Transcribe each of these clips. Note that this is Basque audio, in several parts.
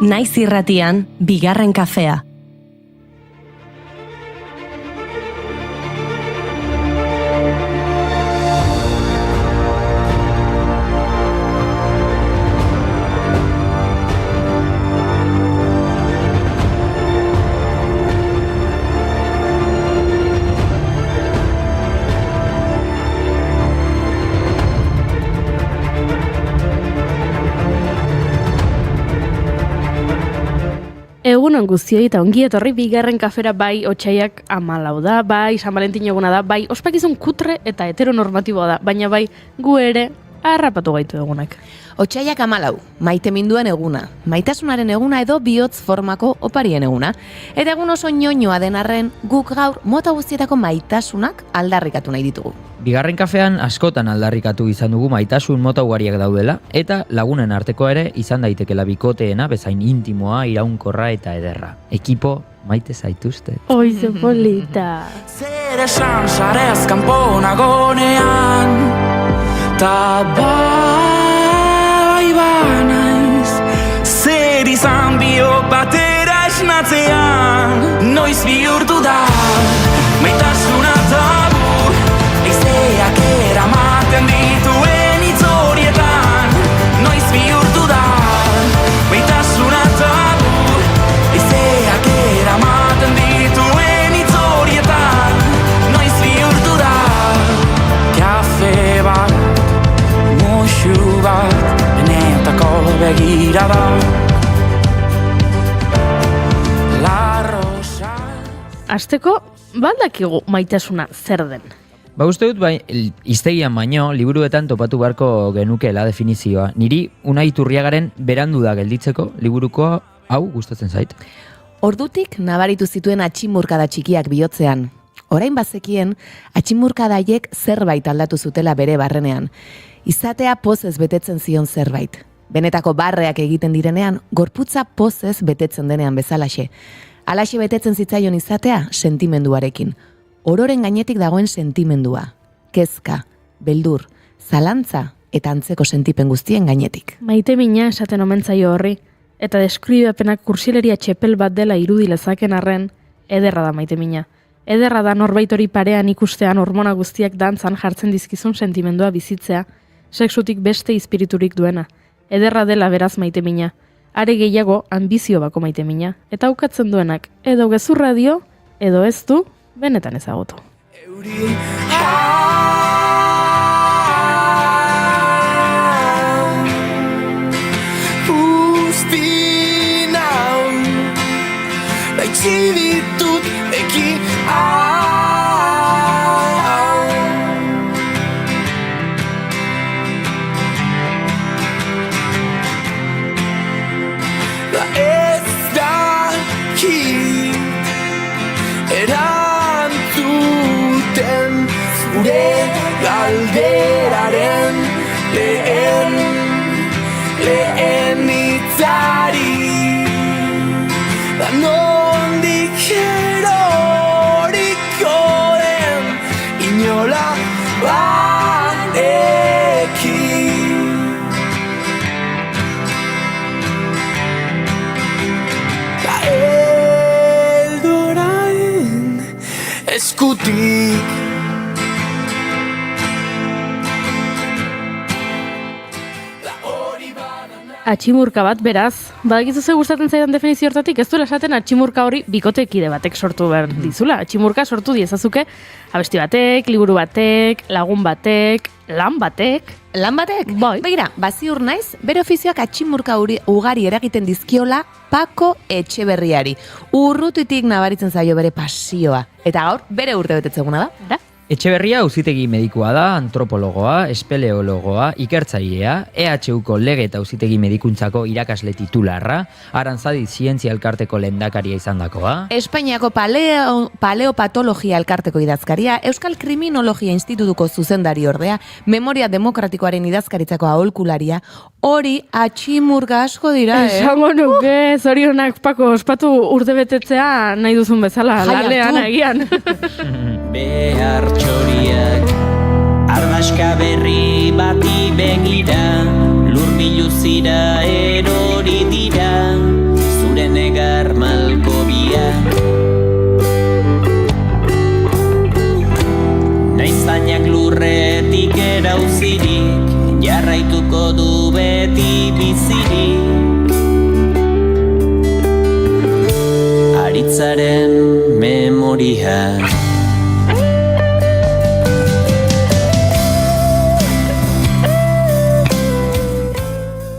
Naiz irratian, bigarren kafea. Egunon guztioi eta ongi etorri bigarren kafera, bai otsaiak 14 da, bai San Valentin eguna da, bai ospakizun kutre eta heteronormatiboa da, baina bai gu ere harrapatu gaitu egunak. Otsaiak 14, maiteminduen eguna, maitasunaren eguna edo bihotz formako oparien eguna. Eta egun oso ñoñoa den arren, guk gaur mota guztietako maitasunak aldarrikatu nahi ditugu. Bigarren kafean askotan aldarrikatu izan dugu maitasun mota ugariak daudela, eta lagunen arteko ere izan daitekela bikoteena bezain intimoa, iraunkorra eta ederra. Ekipo maite zaituzte. Oi, ze polita. Zer esan sarez kanpo nagonean, ta bai banaiz. Zer izan biok batera esnatzean, noiz bihurtu da maitasuna tabu. Eizeak eramaten dituen hitz horietan, noiz bihurtu da maitasuna tabu. Eizeak eramaten dituen hitz horietan, noiz bihurtu da kafe bat, muxu bat, benetako begirada. La rosa. Asteko, baldakigu maitasuna zer den. Ba uste dut, hiztegian baino, liburuetan topatu beharko genukeela definizioa. Niri Unai Turriagaren Berandu da gelditzeko liburuko hau gustatzen zait. Ordutik nabaritu zituen atximurkada txikiak bihotzean. Orain bazekien, atximurkadaiek zerbait aldatu zutela bere barrenean. Izatea pozez betetzen zion zerbait. Benetako barreak egiten direnean, gorputza pozez betetzen denean bezalaxe. Alaxe betetzen zitzaion izatea sentimenduarekin. Ororen gainetik dagoen sentimendua. Kezka, beldur, zalantza eta antzeko sentipen guztien gainetik. Maite mina esaten omen zaio horri, eta deskribapenak kursileria txepel bat dela irudi lezaken arren, ederra da maite mina. Ederra da norbait hori parean ikustean hormona guztiak dantzan jartzen dizkizun sentimendua bizitzea, sexutik beste espiriturik duena. Ederra dela beraz maite mina. Are gehiago ambizio bako maite mina, eta ukatzen duenak edo gezurra dio, edo ez du, benetan ezagutu. Guzti nau baitzi ditut eki da ez dakit erantzuten zure galderaren lehen hitzari. Da nondik eroriko den inola banekin. Da eldorain eskutik Atximurka bat, beraz, badakizu ze gustatzen zaidan definizio hortatik, ez duela esaten atximurka hori bikotekide batek sortu behar dizula. Atximurka sortu diezazuke abesti batek, liburu batek, lagun batek, lan batek. Lan batek? Bai. Begira, baziur naiz, bere ofizioak atximurka ugari eragiten dizkiola Pako Etxeberriari. Urrutitik nabaritzen zaio bere pasioa. Eta gaur, bere urte betetzeguna da. Ara? Etxeberria auzitegi medikua da, antropologoa, espeleologoa, ikertzailea, EHUko lege eta auzitegi medikuntzako irakasle titularra, Aranzadi Zientzia Elkarteko lehendakaria izandakoa. Espainiako paleopatologia elkarteko idazkaria, Euskal Kriminologia Institutuko zuzendari ordea, Memoria Demokratikoaren idazkaritzako aholkularia, hori atximurga asko dira, Esango nuke, zorionak Pako, ospatu urte betetzea nahi duzun bezala, Jai lalean hartu. egian. Behar txoriak ardaska berri bati begira, lur biluzira erori dira, jarraituko du beti bizirik. Aritzaren memoria.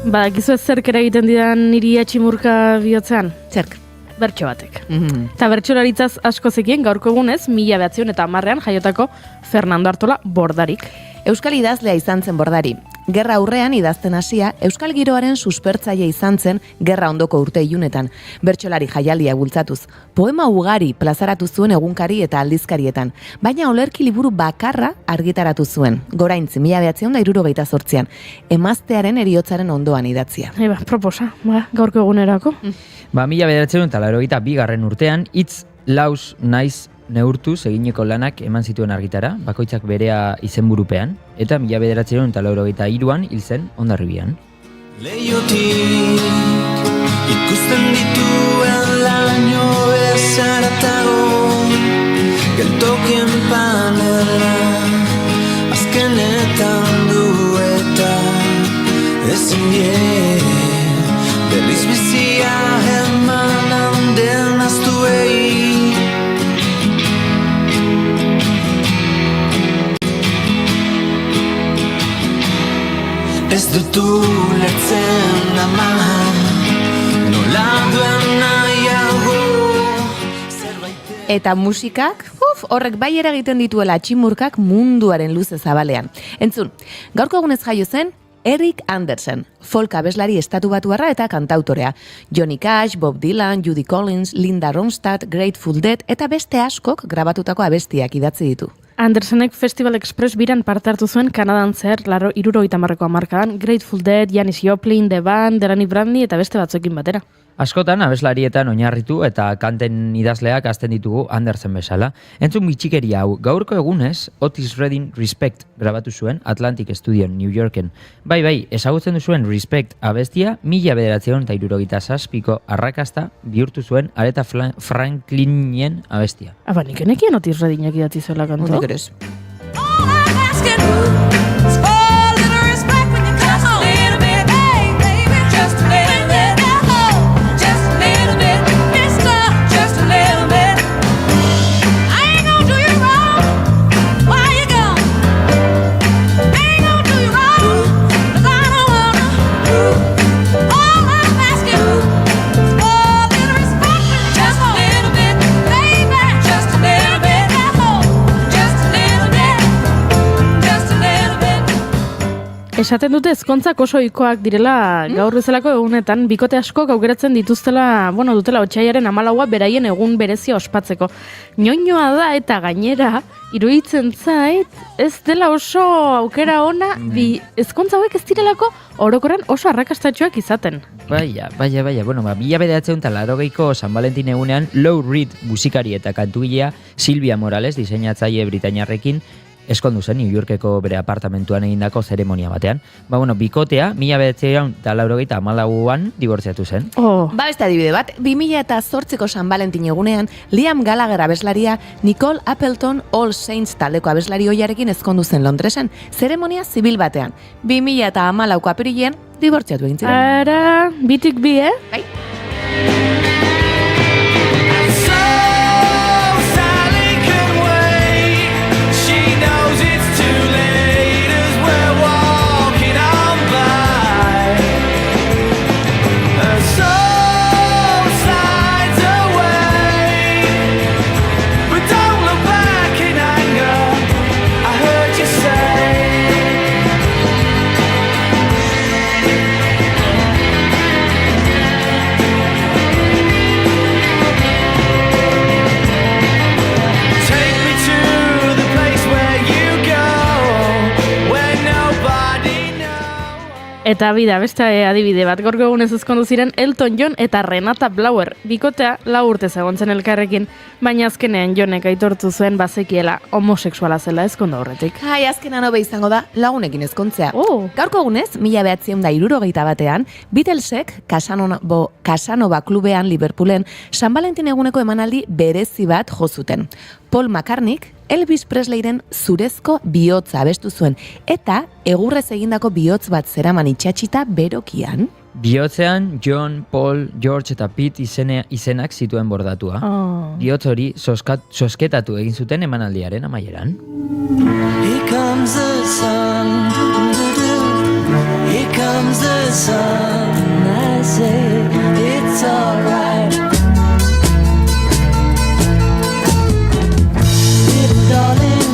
Badakizu ez zerkera egiten didan niri atximurka bihotzean? Zerk. Bertso batek. Eta bertsolaritzaz asko zekien gaurko egunez 1910ean jaiotako Fernando Artola Bordarik. Euskal idazlea izan zen Bordari. Gerra aurrean idazten hasia, euskal giroaren suspertzaile izan zen gerra ondoko urte ilunetan, bertsolari jaialdia bultzatuz. Poema ugari plazaratu zuen egunkari eta aldizkarietan, baina olerki liburu bakarra argitaratu zuen, goraintz 1968an, emaztearen heriotzaren ondoan idatzia. Proposa, gaurko egunerako. 1982 urtean, hitz lauz naiz neurtuz egineko lanak eman zituen argitara, bakoitzak berea izenburupean, eta 1983an hil zen Hondarribian. Leiotik ikusten dituen laino bezaratago, geltokien panela azkenetan du eta ezin berriz bizia eman handen aztuei. Ez dut ulertzen ama, nola duen nahiago. Eta musikak, horrek bai eragiten dituela atximurkak munduaren luze zabalean. Entzun, gaurko egunez jaio zen Eric Andersen, folk abeslari estatubatuarra eta kantautorea. Johnny Cash, Bob Dylan, Judy Collins, Linda Ronstadt, Grateful Dead eta beste askok grabatutako abestiak idatzi ditu. Andersenek Festival Express biran parte hartu zuen Kanadan zer, 70ko hamarkadan, Grateful Dead, Janis Joplin, The Band, Delany Brandy eta beste batzuekin batera. Askotan abeslarietan oinarritu eta kanten idazleak azten ditugu Andersen bezala. Entzun bitxikeria hau, gaurko egunez Otis Redding Respect grabatu zuen Atlantic Studion New Yorken. Bai, ezagutzen duzuen Respect abestia 1967ko arrakasta bihurtu zuen Aretha Franklinen abestia. Nik enekien Otis Reddingek idatzi zuela kantua. Ondo gerez. Esaten dute ezkontzak oso ohikoak direla gaur bezalako egunetan, bikote askok aukeratzen dituztela, dutela otsaiaren 14 beraien egun berezia ospatzeko. Ñoñoa da eta gainera, iruditzen zait, ez dela oso aukera ona, ezkontza hauek ez direlako orokorren oso arrakastatxoak izaten. Baina, 1980ko San Valentin egunean Lou Reed musikari eta kantugilea Silvia Morales diseinatzaile britainiarrekin eskondu zen New Yorkeko bere apartamentuan egindako zeremonia batean. Bikotea 1984an dibortziatu zen. Beste adibide bat, 2008ko San Valentin egunean Liam Gallagher abeslaria Nicole Appleton All Saints taldeko abeslari ohiarekin ezkondu zen Londresen, zeremonia zibil batean. 2014ko apirilean dibortziatu egin ziren. Ara, bitik bi, Bai. Eta beste adibide bat, gorko egunez ezkondu ziren Elton John eta Renata Blauer. Bikotea 4 urte zegontzen elkarrekin, baina azkenean Johnek aitortu zuen bazekiela homosexuala zela ezkondu aurretik. Azkenan hobe izango da lagunekin ezkontzea. Gaurko egunez, 1961an, Beatlesek Casanova klubean Liverpoolen San Valentin eguneko emanaldi berezi bat jo zuten. Paul McCartneyk Elvis Presleyren Zurezko bihotza abestu zuen, eta egurrez egindako bihotz bat zeraman itxatxita berokian. Bihotzean John, Paul, George eta Pete izenak zituen bordatua. Bihotz hori sosketatu egin zuten emanaldiaren amaieran. Here comes the sun, here comes the sun, I say it's alright. Little darling,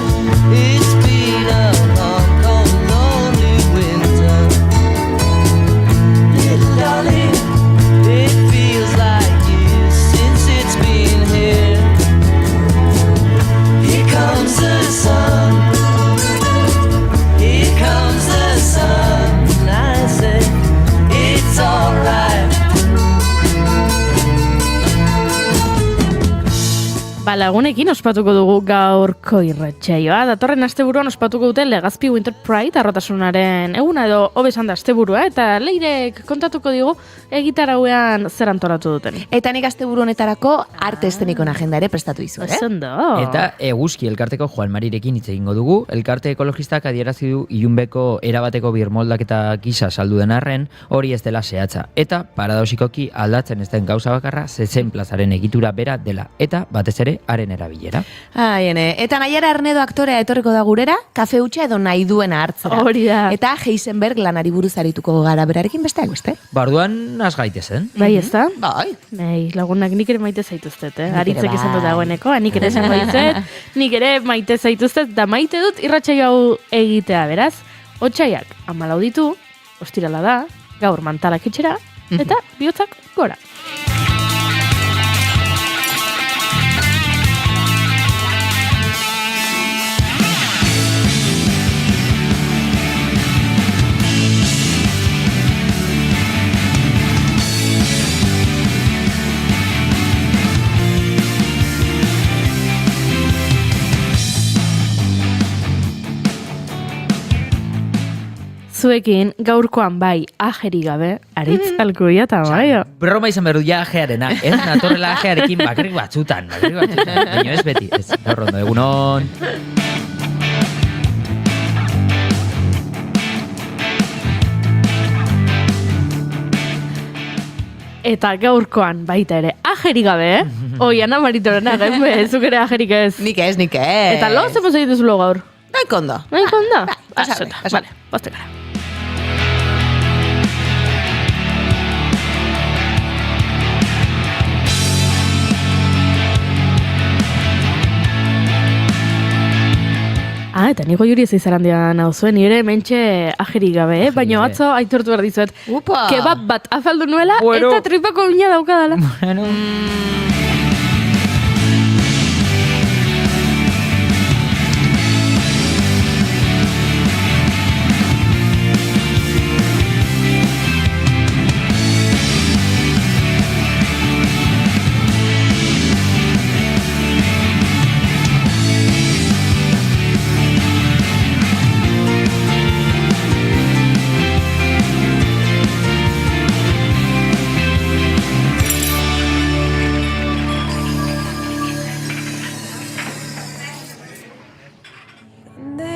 it's been a long, cold, lonely winter. Little darling, it feels like years since it's been here. Here comes the sun, here comes the sun, I say it's alright. Lagunekin ospatuko dugu gaurko irratsaioa. Datorren asteburuan ospatuko dute Legazpi Winter Pride arrotasunaren eguna edo hobesan da asteburua, eta Leirek kontatuko digu egitarauean zer antolatu duten. Eta nik asteburu honetarako arte eszenikoen agenda ere prestatu dizuet, Ondo. Eta eguzki elkarteko Juan Marirekin hitz egingo dugu. Elkarte ekologistak adierazi du ilunbeko erabateko birmoldaketa gisa saldu den arren, hori ez dela zehatza. Eta paradoxikoki aldatzen ez den gauza bakarra zezen plazaren egitura bera dela. Eta batez ere haren erabilera. Eta Naiara Arnedo aktorea etorriko da gurera, kafe hutsa edo nahi duena hartzera. Hori da. Eta Heisenberg lanari buruz arituko gara berarekin besteak beste. Barduan has gaitezen. Bai, ez da? Bai. Lagunak nik ere maite zaituztet, ere Aritzek bai. izan dut dagoeneko, nik ere esan baitzet, nik ere maite zaituztet, da maite dut irratsaio hau egitea, beraz. Otsaiak 14 ditu, ostirala da, gaur mantalak etxera, eta bihotzak gora. Zuekin gaurkoan bai ajeri gabe, Aritz Alkuia eta Maio. Broma izan behar du ja ajearena. Ez natorrela ajearekin bakarrik batzutan. Baina ez beti. Ez, gaur ondo, egunon. Eta gaurkoan baita ere ajeri gabe, Oi, Ana Maritorena, zuk ere ajerik ez. Nik ez. Eta lo zemo zaituzu lo gaur. Naiko ondo. Naiko ondo? Pasame. Vale, poste gara. Eta niko juri ez izaran dian hau zuen, nire mentxe ajeri gabe, baina atzo aitortu behar dizuet. Upa! Kebab bat afaldu nuela, Bueno. eta tripako bina daukadala. Bueno,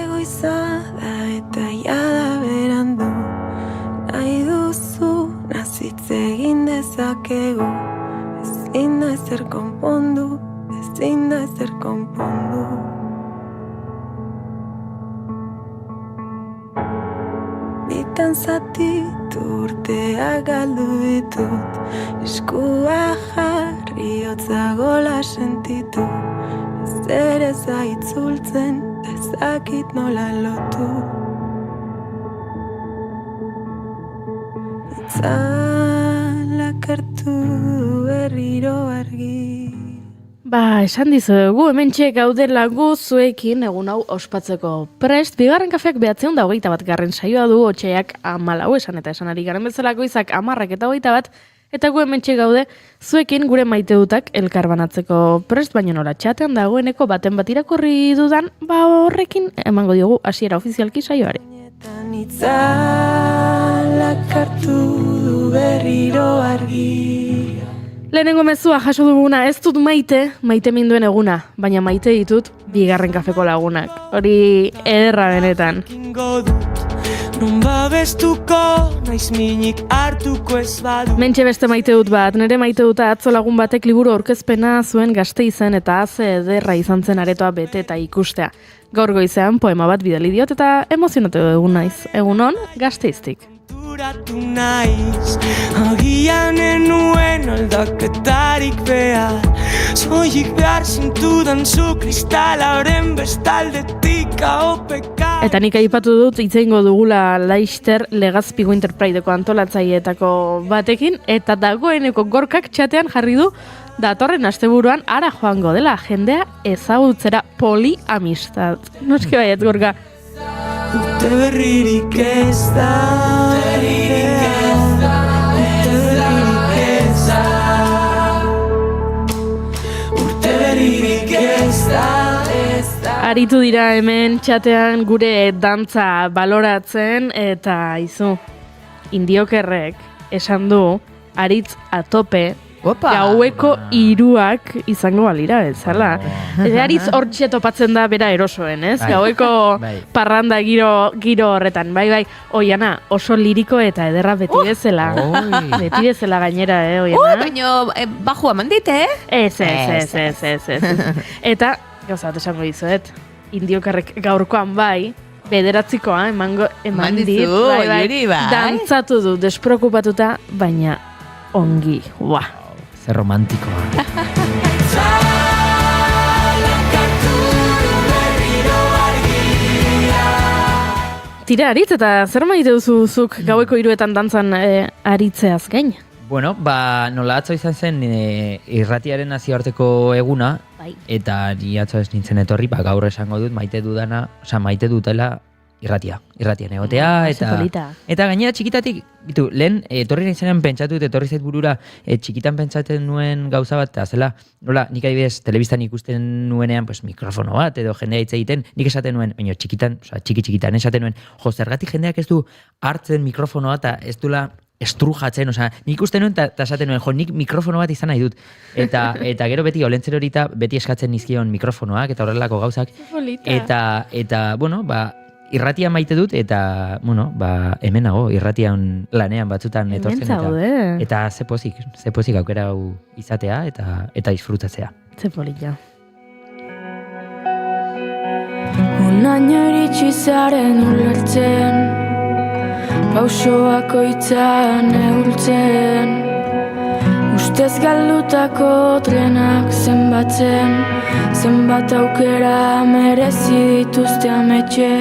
Goizada eta jada berandu, nahi duzu nazitze egin dezakegu, ezin da ezer konpondu, ezin da ezer konpondu. Bitan zatitu urteak galdu ditut, eskua jarri hotza gola sentitu, ezer ez aitzultzen, ezakit nola lotu. Itzalak hartu berriro argi. Esan dizuegu, hementxe gaudela zuekin egun hau ospatzeko prest. Bigarren kafeak 921 saioa du, otsaiak 14 esan eta esan ari garen bezalako izak 10 eta 21, eta gu hementxe gaude zuekin gure maiteutak elkarbanatzeko prest, baina nola txatean dagoeneko baten bat irakurri dudan, horrekin emango diogu hasiera ofizialki saioare. Itzalak hartu du berriro argi. Lehenengo mezua jaso duguna, ez dut maite minduen eguna, baina maite ditut bigarren kafeko lagunak. Hori ederra benetan. Kingo dut, non babestuko, naiz minik hartuko ez badu. Mentxe beste maite dut bat, nire maite dut atzo lagun batek liburu aurkezpena zuen Gasteizen eta haze ederra izan zen aretoa bete eta ikustea. Gaur goizean poema bat bidali diot eta emozionatu egun naiz. Egunon, Gasteiztik. Duratu naiz, agian enuen aldaketarik behar. Soilik behar zintudan zu kristalaren bestaldetik ahopeka. Eta nik aipatu dut itzeingo dugula Laister Legazpigo Enterprideko antolatzaileetako batekin, eta dagoeneko Gorkak txatean jarri du datorren asteburuan ara joango dela jendea ezagutzera poliamistad. Noski baiet, Gorka. Urte berririk ez da, urte berririk ez da. Aritu dira hemen txatean gure dantza baloratzen eta izu indiokerrek esan du aritz atope Opa! gaueko 3ak izango balira bezala. Aritz hortxe topatzen da bera erosoen, ez? Bai. Gaueko Bai. parranda giro horretan. Bai, Oiana, oso liriko eta ederra beti bezala. Oi. Beti bezala gainera, Oiana? Baina bajua mandite, Ez. Eta, gauza bat esango dizuet, indiokarrek gaurkoan bai, bederatzikoa eman Eman dit, dizu, Oiuri, bai. dantzatu du, despreokupatuta, baina ongi, Zer romantikoa. Tira, Aritz, eta zer maite duzuzuk gaueko 3etan dantzan aritzeaz gain? Bueno, nola atzo izan zen irratiaren nazioarteko eguna, Bai. eta ni atzo ez nintzen etorri, gaur esango dut maite dutela irratian egotea, Ze polita. eta gainera txikitatik, lehen etorri naizenean pentsatu dut, etorri zait burura, txikitan pentsatzen nuen gauza bat, eta zela, nola, nik adibidez, telebistan ikusten nuenean, pues, mikrofono bat, edo jendea hitz egiten, nik esaten nuen, baina txikitan, esaten nuen, zergatik jendeak ez du hartzen mikrofonoa, eta ez dula estrujatzen, nik uste nuen, eta esaten nuen, nik mikrofono bat izan nahi dut, eta gero beti olentzen horita, beti eskatzen nizkion mikrofonoak, eta horrelako gauzak, eta bueno, irratia maite dut, eta, hemen nago, irratian lanean batzutan etortzen, eta ze pozik aukera hau izatea, eta disfrutatzea. Ze polita. Unaino iritsi zaren ulertzen, pausoak oitzan neultzen, ustez galdutako trenak zenbat aukera merezi dituzte ametxe.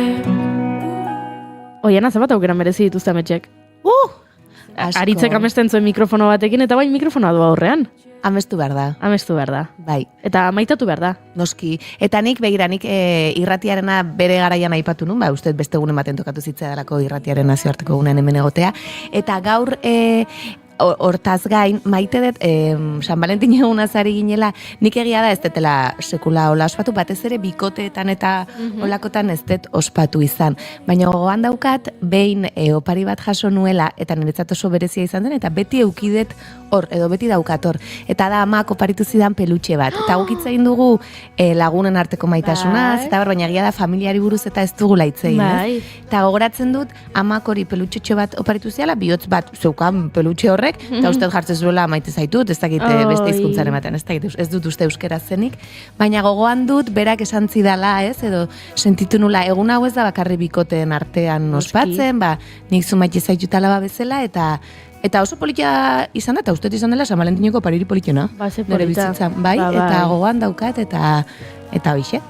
Oiana, zenbat aukera merezi dituzte ametxek? Asko. Aritzek amesten zuen mikrofono batekin, eta bain mikrofonoa du aurrean. Amestu behar da. Amestu behar da. Bai. Eta maitatu behar da. Noski. Eta nik irratiarena bere garaian aipatu nun, uste beste egunen baten tokatu zitzea dalako irratiaren nazioarteko egunean hemen egotea. Eta gaur hortaz gain, maite dut, San Valentin egunaz ari ginela, nik egia da ez detela sekula hola ospatu, batez ere bikoteetan eta holakotan ez dut ospatu izan. Baina gogoan daukat, behin opari bat jaso nuela, eta niretzat oso berezia izan den, eta beti eukidet hor, edo beti daukat hor. Eta da amak oparitu zidan pelutxe bat. Eta gukitza egin dugu lagunen arteko maitasunaz, eta baina egia da familiari buruz eta ez dugu laitzein, ez? Eta gogoratzen dut, amak hori pelutxetxo bat oparitu ziala, bihotz bat zeukan pelutxe horrek, eta uste jartzen zuela maite zaitut, ez dakit beste hizkuntzaren batean, ez dut uste euskera zenik, baina gogoan dut berak esan zidala, ez, edo sentitu nula, egun hau ez da bakarri bikoteen artean ospatzen, nik zu maite zaitutala bezala, eta oso politia izan da, eta uste izan dela San Valentineko pariri politiona, nire bizitzan, bai, eta gogoan daukat, eta hoxe,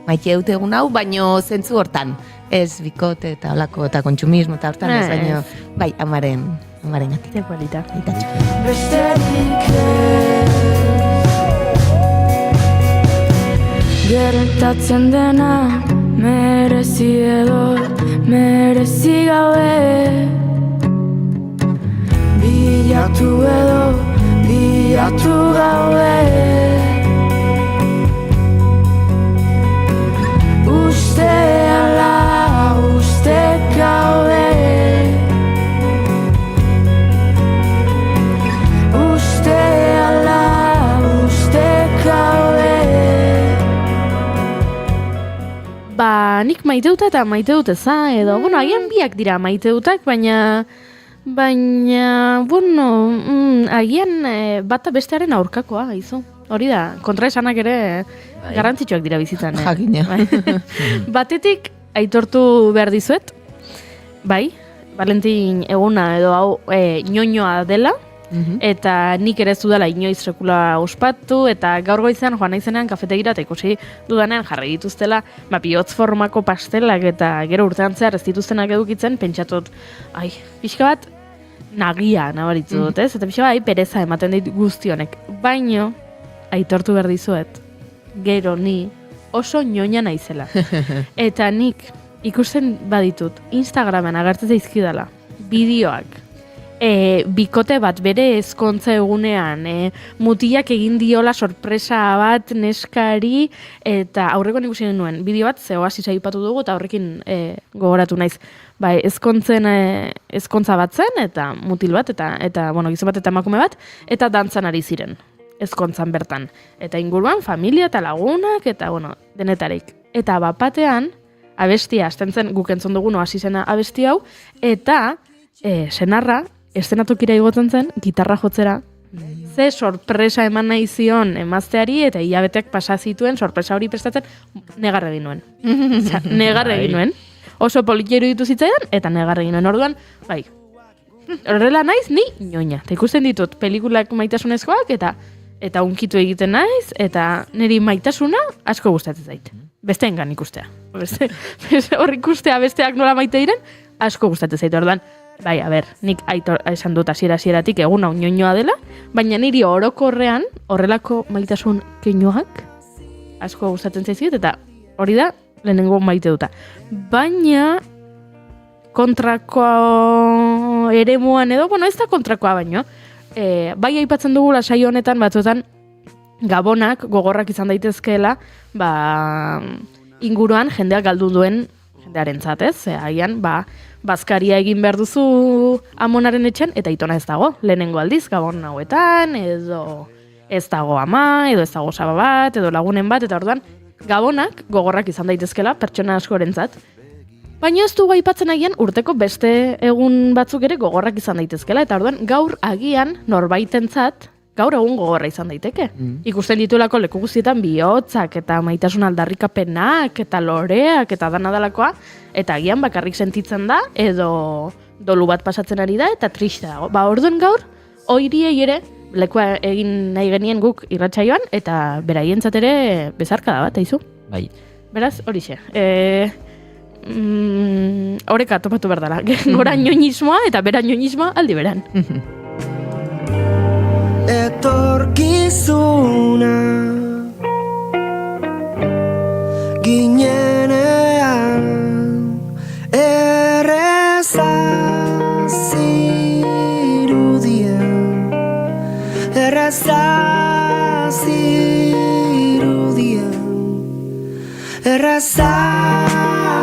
maite dut egun hau, baino zentzu hortan, ez bikote eta olako eta kontsumismo eta hortan ez, baino, bai, amaren gatik. Ze polita. Besterik gertatzen dena merezi edo merezi gabe, bilatu edo bilatu gabe, uste ala uste gaude, uste maite dut eta maite dut eza, edo, bueno, agian biak dira maite dutak, baina, bueno, agian bata bestearen aurkakoa, izu. Hori da, kontraesanak ere garrantzitsuak dira bizitzan. Jakina. Batetik, aitortu behar dizuet, bai, Valentin eguna edo hau ñoñoa dela, eta nik ere ez dudala inoiz sekula ospatu, eta gaur goizean joan naizenean kafetegira eta ikusi dudanean jarri dituztela bihotz formako pastelak eta gero urtean zehar ez dituztenak edukitzen, pentsatut, pixka bat nagia nabaritzu dut, ez? Eta pixka bat, pereza ematen dit guzti honek. Baino, aitortu behar dizuet, gero ni oso ñoña naizela. Eta nik ikusten baditut Instagramen agertzen zaizkidala bideoak, bikote bat bere ezkontza egunean, mutilak egin diola sorpresa bat neskari, eta aurrekoan ikusi nuen bideo bat, Oasis aipatu dugu, eta horrekin gogoratu naiz. Bai, ezkontza bat zen, eta mutil bat, eta bueno, gizon bat eta emakume bat, eta dantzan ari ziren, ezkontzan bertan. Eta inguruan, familia eta lagunak, eta bueno, denetarik. Eta bapatean, abestia, hasten zen guk entzun dugun Oasisena abesti hau, eta senarra, eszenatokira igotzen zen, gitarra jotzera, ze sorpresa eman nahi zion emazteari, eta hilabeteak pasa zituen, sorpresa hori prestatzen, negar egin nuen. Negar egin nuen. Oso politero ditu zitzaidan, eta negar egin nuen. Orduan, bai, horrela naiz, ni ñoña. Eta ikusten ditut, pelikulak maitasunezkoak, eta unkitu egiten naiz, eta niri maitasuna asko gustatzen zait. Besteengan ikustea. Hor ikustea besteak nola maite diren, asko gustatzen zait. Orduan, bai, nik esan dut hasieratik egun hau ñoñoa dela, baina niri orokorrean horrelako maitasun keinoak asko gustatzen zaizkit, eta hori da lehenengo maite duta. Baina kontrako eremuan edo, bueno, ez da kontrakoa baino, bai aipatzen dugu lasai honetan batzuetan gabonak gogorrak izan daitezkeela, inguruan jendeak galdu duen jendearen zatez, agian, bazkaria egin behar duzu amonaren etxean, eta itona ez dago, lehenengo aldiz, gabon hauetan, edo ez dago ama, edo ez dago saba bat, edo lagunen bat, eta orduan, gabonak gogorrak izan daitezkela, pertsona askorentzat. Baina ez du aipatzen agian urteko beste egun batzuk ere gogorrak izan daitezkela, eta orduan, gaur agian norbaitentzat, gaur egun gogorra izan daiteke. Ikusten dituelako leku guztietan bihotzak, eta maitasun aldarrikapenak, eta loreak, eta danadalakoa, eta agian bakarrik sentitzen da, edo dolu bat pasatzen ari da, eta triste dago. Orduan gaur, oiriei ere, lekua egin nahi genien guk irratsaioan, eta beraientzat ere bezarka da bat, aizu? Bai. Beraz, horixe. Horeka topatu behar dela. Gora ñoñismoa eta bera ñoñismoa aldi beran. Etorkizuna ginenean erreza zirudien, erreza zirudien, erreza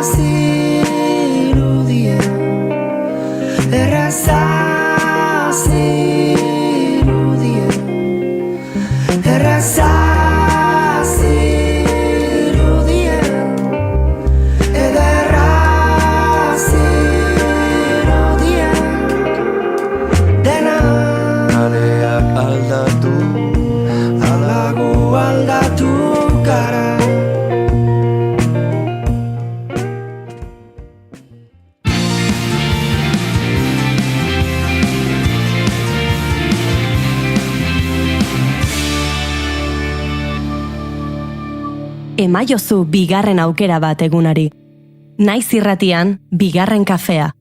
zirudien, erreza erraza zirudien, ederra zirudien, dena aleak aldatu, alagu aldatu gara. Emaiozu bigarren aukera bat egunari. Naiz irratian, bigarren kafea.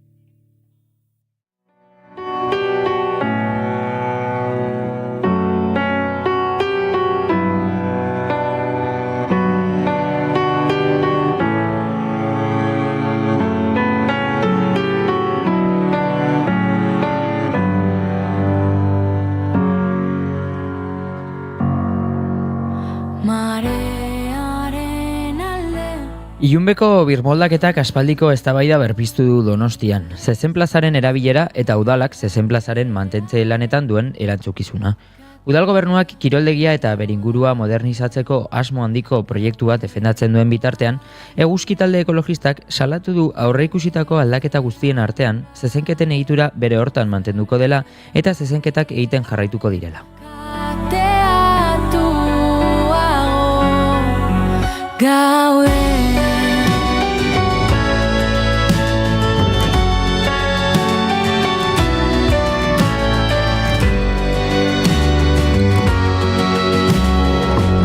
Ilunbeko birmoldaketak aspaldiko eztabaida berpiztu du Donostian. Zezen plazaren erabilera eta udalak zezen plazaren mantentze lanetan duen erantzukizuna. Udal gobernuak kiroldegia eta beringurua modernizatzeko asmo handiko proiektu bat defendatzen duen bitartean, Eguzki talde ekologistak salatu du aurreikusitako aldaketa guztien artean, zezenketen egitura bere hortan mantenduko dela eta zezenketak egiten jarraituko direla.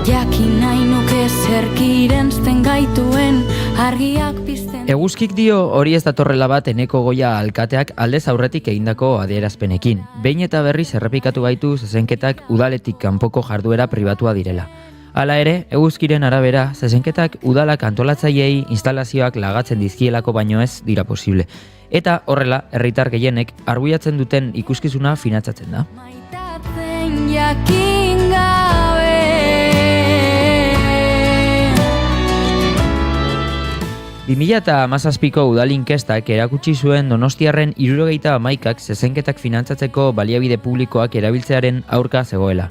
Jakin nahi nuke zerkirentzten gaituen argiak pizten. Eguzkik dio hori ez datorrela bat Eneko Goia alkateak aldez aurretik egindako adierazpenekin. Behin eta berriz errepikatu gaitu zezenketak udaletik kanpoko jarduera pribatua direla. Hala ere, Eguzkiren arabera, zezenketak udalak antolatzaileei instalazioak lagatzen dizkielako baino ez dira posible. Eta horrela, herritar gehienek arbuiatzen duten ikuskizuna finantzatzen da. Maitatzen jakin gabe. 2017ko udal inkestak erakutsi zuen Donostiarren 71ak zezenketak finantzatzeko baliabide publikoak erabiltzearen aurka zegoela.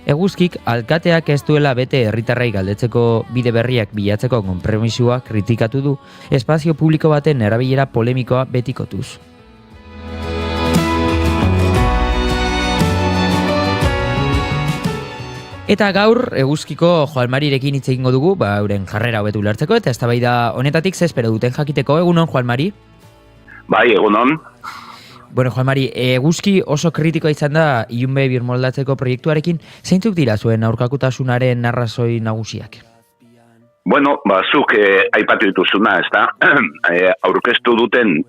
Eguzkik alkateak ez duela bete herritarrei galdetzeko bide berriak bilatzeko konpromisoa kritikatu du, espazio publiko baten erabilera polemikoa betikotuz. Eta gaur Eguzkiko Joalmarirekin hitz egingo dugu, euren jarrera hobetu ulertzeko eta eztabaida honetatik ze espero duten jakiteko. Egunon, Joalmari? Bai, egunon. Bueno, Joalmari, Eguzki oso kritikoa izan da ilunbe birmoldatzeko proiektuarekin. Zeintzuk dira zuen aurkakutasunaren arrazoi nagusiak? Bueno, zuk aipatu dituzuna, ez da? Aurkeztu duten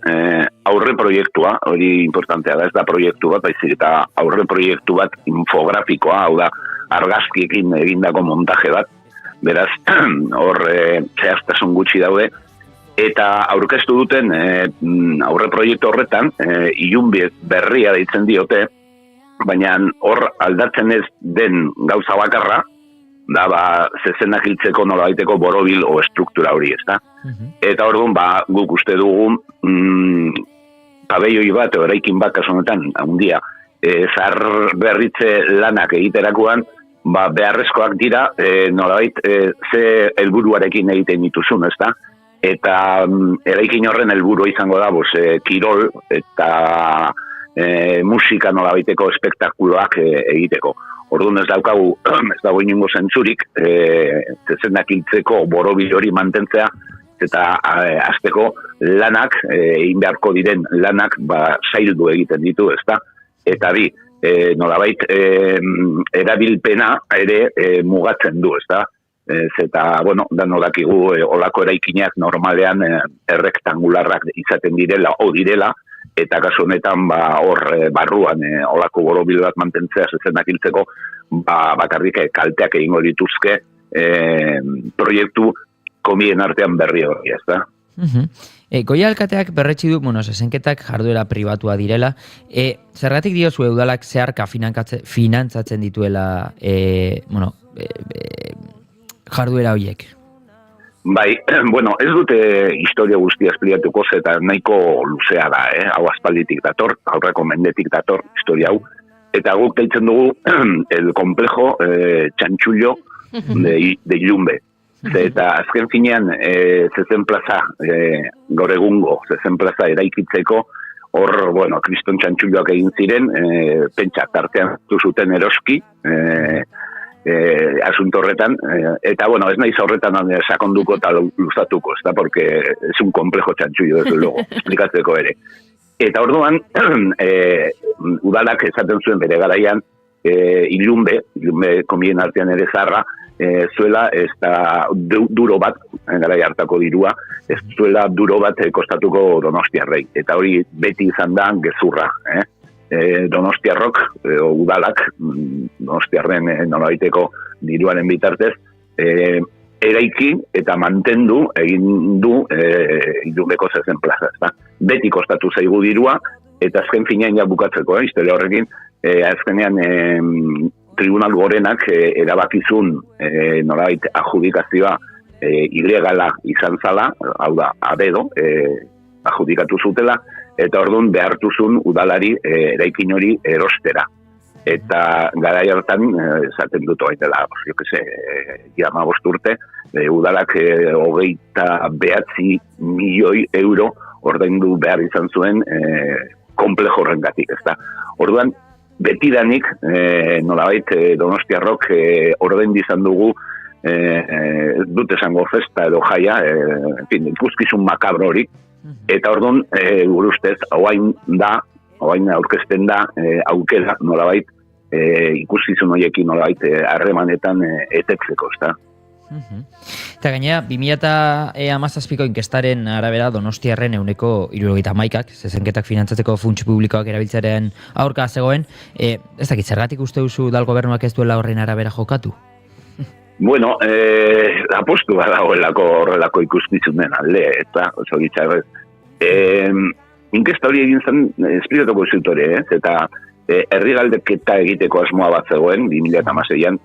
aurre proiektua, hori importantea da, ez da proiektu bat, baizik eta aurre proiektu bat infografikoa, hau da, argazkiekin egindako montaje bat, beraz, hor zehaztasun gutxi daude, eta aurkeztu duten aurre proiektu horretan, ilunbe berria deitzen diote, baina hor aldatzen ez den gauza bakarra, da zezenak hiltzeko nolabaiteko borobil o estruktura hori, ez da? Eta orduan, guk uste dugu pabelloi bat, eraikin bat kasu honetan, handia, zahar berritze lanak egiterakoan, beharrezkoak dira, nolabait, ze helburuarekin egiten dituzun, ez da? Eta eraikin horren helburu izango da, kirol eta musika nolabaiteko espektakuloak egiteko. Orduan ez daukagu, ez dago inongo zentzurik, zezenak hiltzeko borobil hori mantentzea, eta azteko lanak, egin beharko diren lanak, zaildu egiten ditu, ez da? Eta nolabait, erabilpena ere mugatzen du, ez da? Eta, bueno, dakigu olako eraikinak normalean errektangularrak izaten direla, direla, eta kasu honetan hor barruan olako borobil bat mantentzea zezenak hiltzeko, bakarrik kalteak egingo dituzke proiektu komien artean berri hori, ez da? Goia alkateak berretsi du, zezenketak jarduera pribatua direla. Zergatik diozu udalak zeharka finantzatzen dituela jarduera horiek? Bai, bueno, ez dute historia guztia espliatuko eta nahiko luzea da, hau aspalditik dator, aurreko mendetik dator historia hau, eta guk deitzen dugu el complejo txantxullo de ilunbe. Eta azken finean zezen plaza, gaur egungo zezen plaza eraikitzeko, hor, bueno, kriston txantxulloak egin ziren, pentsa tartean zuten eroski, asunto horretan, eta, bueno, ez naiz horretan sakonduko eta luzatuko, ez da, porque es un complejo txantxullo, desde luego, esplikatzeko ere. Eta orduan, udalak esaten zuen bere garaian, ilunbe komien artean ere zarra, zuela ez da duro bat, garai hartako dirua, ez zuela duro bat kostatuko Donostiarrei. Eta hori beti izan da gezurra. Donostiarrok, udalak, Donostiarren nolabaiteko diruaren bitartez, eraiki eta mantendu egin du ilunbeko zezen plaza. Beti kostatu zaigu dirua, eta azken finean ja bukatzeko, historia horrekin, azkenean tribunal gorenak erabakizun nolabait adjudikazioa ilegala izan zala, hau da, abedo, adjudikatu zutela, eta orduan behartuzun udalari eraikin hori erostera. Eta garai hartan, esaten dut oain dela, jo que se, 15 urte, udalak 29 milioi euro ordaindu behar izan zuen komplejo horrengatik, ezta. Orduan, betidanik, nolabait Donostiarrok ordaindu izan dugu, dut esango festa edo jaia, ikuskizun makabro hori, eta orduan, gure ustez, hauain aurkezten da, aukera, nolabait, ikuskizun horiekin nolabait harremanetan etetzeko, ezta. Eta gainera, 2017ko inkestaren arabera Donostiarren 71%, zezenketak finantzatzeko funts publikoak erabiltzearen aurka zegoen, ez dakit, zergatik uste duzu udal gobernuak ez duela horren arabera jokatu? Bueno, apostu badagoelako horrelako ikuskizunen alde, eta oso gitzarrez. Inkesta hori egin zen espirituko zutore, eta herri galdeketa egiteko asmoa bat zegoen, 2016an,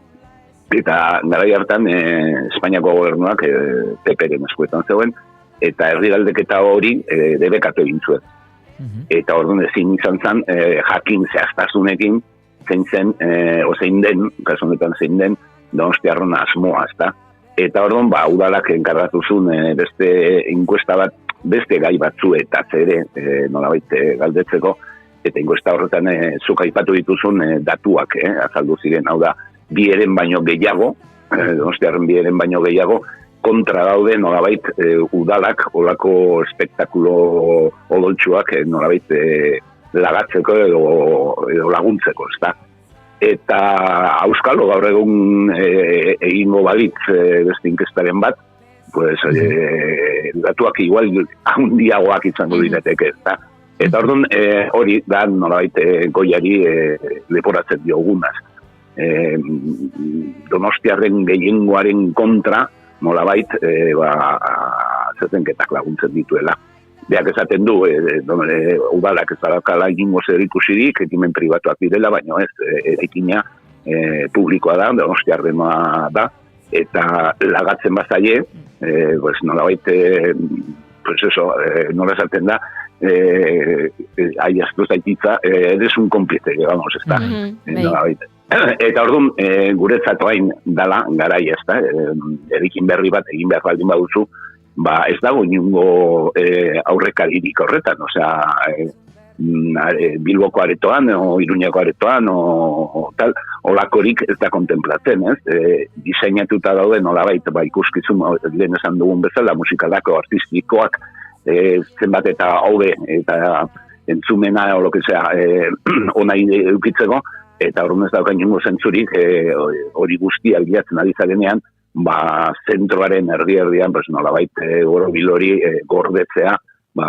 eta garai hartan Espainiako gobernuak PP-ren eskuetan zegoen, eta herri galdeketa hori debekatu egin zuen. Eta orduan ezin izan zen jakin zehaztasunekin zein den, kasu honetan zein den, Donostiarron asmoa, ezta. Eta orduan, udalak enkargatu zuen beste inkuesta bat, beste gai batzuetaz ere, nolabait galdetzeko, eta inkuesta horretan zuk aipatu dituzun datuak, azaldu ziren, hau da, 2 baino gehiago, Donostiarren 2 baino gehiago, kontra daude nolabait udalak, olako espektakulo odoltsuak nolabait lagatzeko edo laguntzeko, ezta. Eta auskalo gaur egun egingo balitz beste inkestaren bat, pues datuak igual handiagoak izango direteke, ezta. Eta orduan hori da nolabait goiari leporatzen diogunaz. Donostiarren gehiengoaren kontra nolabait zezenketak laguntzen dituela. Beak esaten du, udalak ez darakala egingo zer ikusirik, ekimen pribatuak direla, baina ez, eraikina publikoa da, Donostiarrena da, eta lagatzen bazaie, pues nolabait, pues eso, nola esaten da, aiaztu zaititza, eres un cómplice, vamos, ez da, nolabait. Eta orduan, guretzat hain dala, garai ez da, erikin berri bat egin behar baldin baduzu, ez dago inungo aurrekaririk horretan, osea, Bilboko aretoan, o Iruñako aretoan, o tal, olakorik ez da kontemplatzen, ez? Diseinatuta daude nolabait, ikuskizun, lehen esan dugun bezala, musikalako, artistikoak, zenbat eta haude, eta entzumena, o lo que sea, ona eukitzeko, eta horren ez daukain ingo zentzurik, hori guztia bilatzen ari zarenean, zentroaren erdi-erdian, nolabait, borobil hori gordetzea,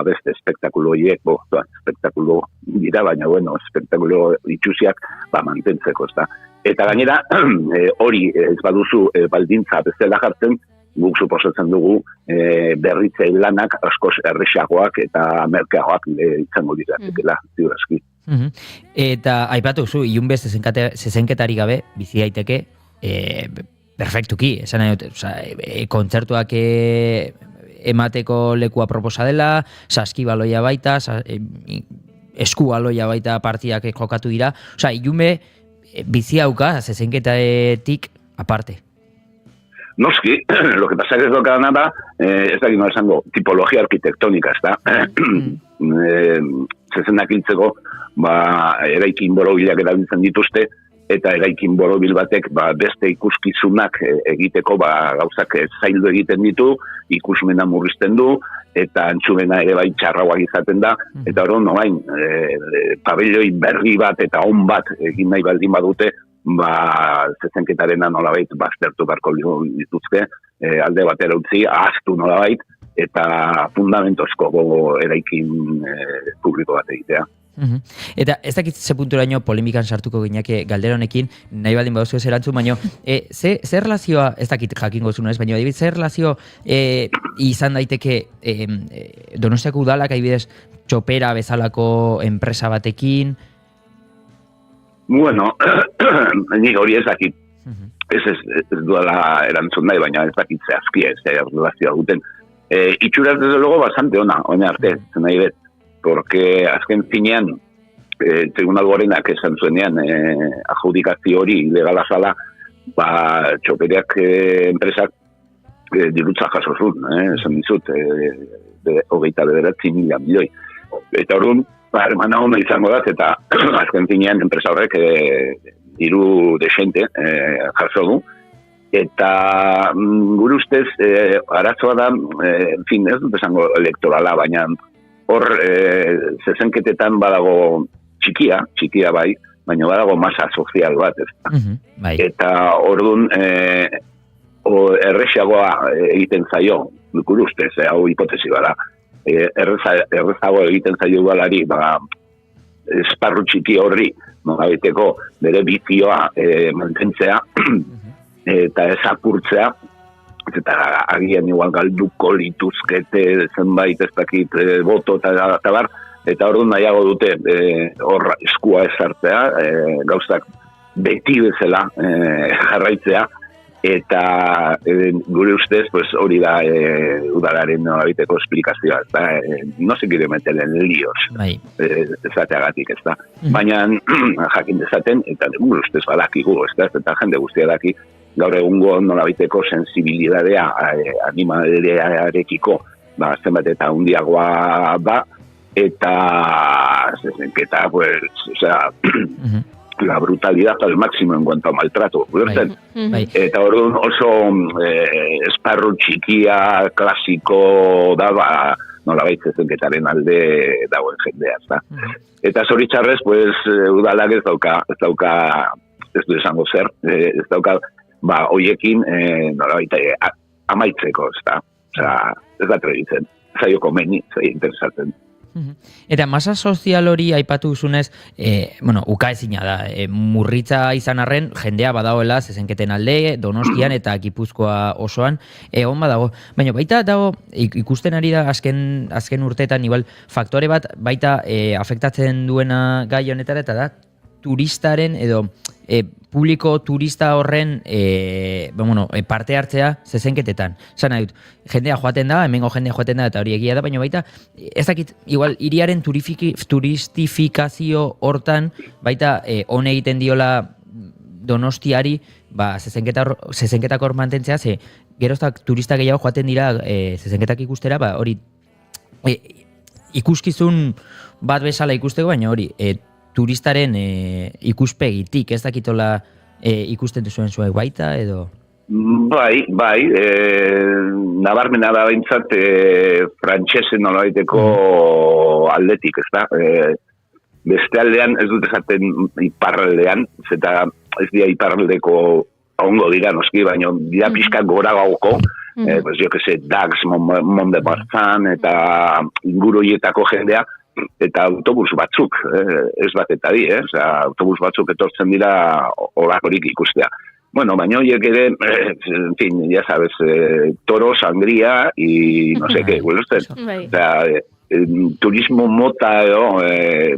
beste espektakulo horiek, espektakulo dira, baina, bueno, espektakulo itxusiak, mantentzeko, ez da. Eta gainera, hori ez baduzu baldintza bezala jartzen, guk suposatzen dugu berritze lanak askoz errexagoak eta merkeagoak izango diratekela, ziurazki. Eta aipatu zu, ilunbez zezenketari gabe, bizi daiteke, perfektuki, esan nahi dut, kontzertuak emateko lekua proposa dela, saskibaloia baita, eskubaloia baita partidak jokatu dira, ilunbe bizi hauka, zezenketatik aparte. Noski, lo que pasa es que es lo que da nada, ez da gino esango, tipologia arquitectónica, ez da. Zezenak hiltzeko, eraikin borobilak erabiltzen dituzte, eta eraikin borobil batek beste ikuskizunak egiteko gauzak zaildu egiten ditu, ikusmena murrizten du, eta antzumena ere bai txarrauak izaten da, eta hori noain, pabelloi berri bat eta on bat egin nahi baldin badute, zezenketarena nolabait baztertu beharko dituzte, alde batera utzi, ahaztu nolabait, eta fundamentozko eraikin publiko bat egitea. Eta ez dakit ze punturaino polemikan sartuko gineke galdera honekin, nahi baldin baduzu ez erantzun, baina ze relazioa, ez dakit jakingo zuen ez, baina ze relazio izan daiteke Donostiako udalak adibidez txopera bezalako enpresa batekin? Bueno, nik hori ez dakit, ez duela erantzun nahi, baina ez dakit zehazkia ez relazioa duten. Itxuraz desde luego bastante ona arte, nahi bet, porque azken finean Tribunal Gorenak esan zuenean adjudikazio hori ilegala zala, txopereak enpresak dirutza jaso zuen, esan dizut, 29.000 milioi. Eta orduan, hermana hona izango da, eta azken zinean enpresa horrek diru desente jaso du. Eta gure ustez, arazoa da, ez dut esango elektorala, baina hor zezenketetan badago txikia bai, baina badago masa sozial bat, ez. Bai. Eta orduan erresagoa egiten zaio, gure ustez, hau hipotesi bada, errezago egiten zaio udalari, esparru txiki horri, nolabiteko bere bizioa mantentzea, eta ez apurtzea, eta agian igual galduko lituzkete zenbait ez dakit boto eta bar, eta orduan nahiago dute hor eskua ezartzea, gauzak beti bezala jarraitzea, eta gure ustez hori da udalaren nolabiteko esplikazioa, no se quiere meter en líos, ezateagatik, ez da. Baina jakin dezaten, eta gure ustez badakigu, eta jende guztia daki, gaur egungo nolabiteko sensibilidadea animaliarekiko zenbat eta handiagoa da, eta zezenketa, la brutalidad al máximo en cuanto a maltrato, eta orduan oso esparru txikia, klasiko da, nolabait zezenketaren alde dagoen jendea, da. Eta zoritxarrez, udalak ez dauka, ez du esango zer, ez dauka, hoiekin nolabait amaitzeko, ez da, ez da trebitzen, zaio komeni, zaio interesatzen. Eta masa sozial hori aipatu duzunez, uka ezina da, murritza izan arren, jendea badagoela zezenketen alde, Donostian eta Gipuzkoa osoan, egon badago. Baina baita dago, ikusten ari da azken urteetan, igual, faktore bat baita afektatzen duena gai honetara, eta da, turistaren edo publiko turista horren parte hartzea zezenketetan. Zan nahi dut, jendea joaten da, hemengo jendea joaten da, eta hori egia da, baina baita, ez dakit, igual, hiriaren turistifikazio hortan, baita, hone egiten diola Donostiari, zezenketak hor mantentzea, ze geroztak turista gehiago joaten dira zezenketak ikustera, hori ikuskizun bat bezala ikusteko, baina hori, turistaren ikuspegitik, ez dakitola ikusten duzuen zuek baita, edo? Bai, nabarmena da behintzat frantxesen nolabaiteko aldetik, ez da? Beste aldean, ez dut esaten iparraldean, eta ez dira iparraldeko ongo dira noski, baina dira pixka gora gauko, jo que se, Dax, Montmartre, eta inguruietako jendea, eta autobus batzuk, ez bat eta di, autobus batzuk etortzen dira olakorik ikustea. Bueno, baina horiek ere, en fin, ya sabes, toro, sangría y no sé qué, ¿gueluzten? O sea, turismo mota edo,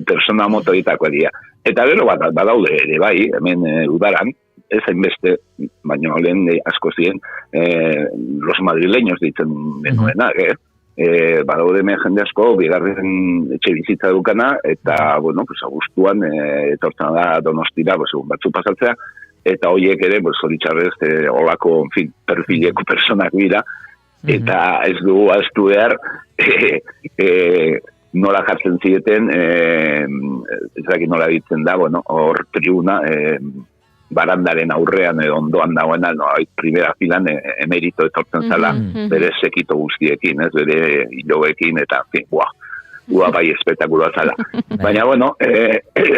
persona mota ditako edia. Eta gero bat badaude ere bai, hemen udaran, ez hainbeste, baina lehen asko ziren, los madrileños ditzen genuenak, badaude hemen jende asko, bigarren etxe bizitza dukana, eta, abuztuan, etortzen da Donostira, batzu pasatzea, eta horiek ere, zoritxarrez, olako, en fin, perfileko personak dira, eta ez dugu aztu behar, nola jartzen zieten, ez dakit nola ditzen da, hor tribuna, barandaren aurrean ondoan dagoena, primera filan emerito etortzen zala, bere sekito guztiekin, bere hiloekin, eta, bai espetakuloa zala. Baina,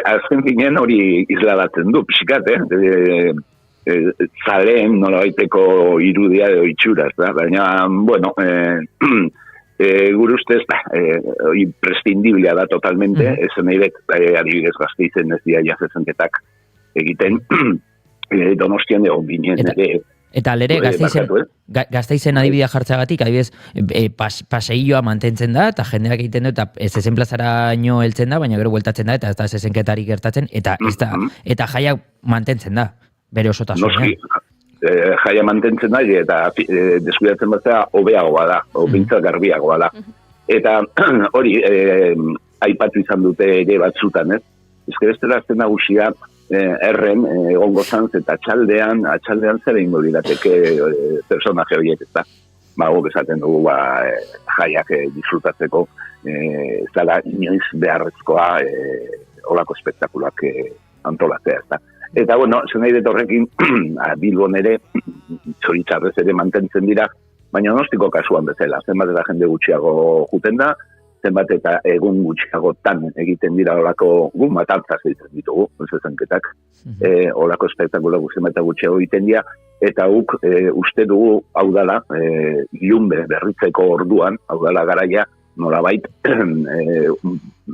azken finen hori isladatzen du, pixkat, zaleen nolabaiteko irudia edo itxuraz, baina, gure ustez, imprescindiblea da totalmente, ez nahi adibidez Gasteizen ez dira jazezenketak egiten Donostian egon ginen ere. Eta lere, Gasteizen adibidea jartzeagatik, adibidez, paseilloa mantentzen da, eta jendeak egiten du, eta zezen plazaraino heltzen da, baina gero bueltatzen da, eta ez da zezenketarik gertatzen, eta jaiak mantentzen da, bere osotasunean. Noski, jaia mantentzen da, eta deskuidatzen batzea, hobeagoa da, obintzak garbiagoa da. Eta hori, aipatu izan dute ere batzutan, bestela azten nagusia erren egongo zanz eta atxaldean zer egingo dirateke personaje horiek, ez da? Guk esaten dugu jaiak disfrutatzeko zala inoiz beharrezkoa olako espektakuloak antolatzea, ez da? Eta, bueno, zen nahi dut horrekin Bilbon ere txoritzarrez ere mantentzen dira, baina Donostiko kasuan bezala, zenbat eta jende gutxiago juten da, zenbat eta egun gutxiagotan egiten dira olako gu matantzaz egiten ditugu, zezenketak, olako espektakulo zenbat eta gutxiago egiten dira, eta guk uste dugu hau dala, ilunbe berritzeko orduan, hau dala garaia, nolabait,